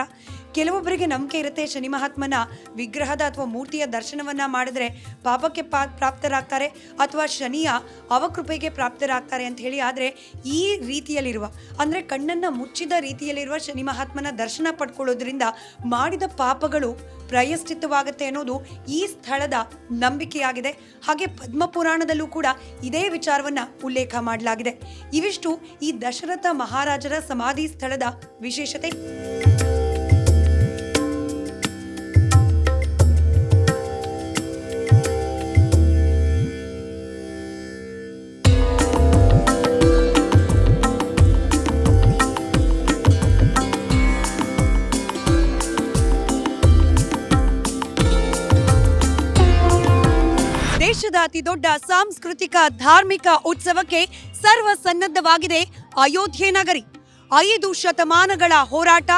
ಕೆಲವೊಬ್ಬರಿಗೆ ನಂಬಿಕೆ ಇರುತ್ತೆ ಶನಿ ಮಹಾತ್ಮನ ವಿಗ್ರಹದ ಅಥವಾ ಮೂರ್ತಿಯ ದರ್ಶನವನ್ನು ಮಾಡಿದ್ರೆ ಪಾಪಕ್ಕೆ ಪ್ರಾಪ್ತರಾಗ್ತಾರೆ ಅಥವಾ ಶನಿಯ ಅವಕೃಪೆಗೆ ಪ್ರಾಪ್ತರಾಗ್ತಾರೆ ಅಂತ ಹೇಳಿ. ಆದರೆ ಈ ರೀತಿಯಲ್ಲಿರುವ, ಅಂದರೆ ಕಣ್ಣನ್ನು ಮುಚ್ಚಿದ ರೀತಿಯಲ್ಲಿರುವ ಶನಿ ಮಹಾತ್ಮನ ದರ್ಶನ ಪಡ್ಕೊಳ್ಳೋದ್ರಿಂದ ಮಾಡಿದ ಪಾಪಗಳು ಪ್ರಾಯಶ್ಚಿತ್ತವಾಗುತ್ತೆ ಅನ್ನೋದು ಈ ಸ್ಥಳದ ನಂಬಿಕೆಯಾಗಿದೆ. ಹಾಗೆ ಪದ್ಮಪುರಾಣದಲ್ಲೂ ಕೂಡ ಇದೇ ವಿಚಾರವನ್ನು ಉಲ್ಲೇಖ ಮಾಡಲಾಗಿದೆ. ಇವಿಷ್ಟು ಈ ದಶರಥ ಮಹಾರಾಜರ ಸಮಾಧಿ ಸ್ಥಳದ ವಿಶೇಷತೆ. ದೇಶದ ಅತಿ ದೊಡ್ಡ ಸಾಂಸ್ಕೃತಿಕ ಧಾರ್ಮಿಕ ಉತ್ಸವಕ್ಕೆ ಸರ್ವ ಸನ್ನದ್ಧವಾಗಿದೆ ಅಯೋಧ್ಯೆ ನಗರಿ. 5 ಶತಮಾನಗಳ ಹೋರಾಟ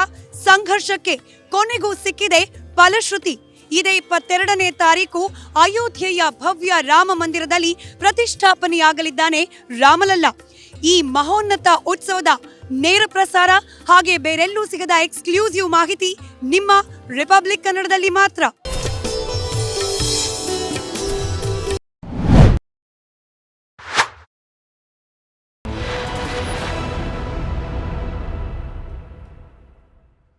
ಸಂಘರ್ಷಕ್ಕೆ ಕೊನೆಗೂ ಸಿಕ್ಕಿದೆ ಫಲಶ್ರುತಿ. ಇದೇ 22ನೇ ತಾರೀಕು ಅಯೋಧ್ಯೆಯ ಭವ್ಯ ರಾಮ ಮಂದಿರದಲ್ಲಿ ಪ್ರತಿಷ್ಠಾಪನೆಯಾಗಲಿದ್ದಾನೆ ರಾಮಲಲ್ಲ. ಈ ಮಹೋನ್ನತ ಉತ್ಸವದ ನೇರ ಪ್ರಸಾರ ಹಾಗೆ ಬೇರೆಲ್ಲೂ ಸಿಗದ ಎಕ್ಸ್ಕ್ಲೂಸಿವ್ ಮಾಹಿತಿ ನಿಮ್ಮ ರಿಪಬ್ಲಿಕ್ ಕನ್ನಡದಲ್ಲಿ ಮಾತ್ರ.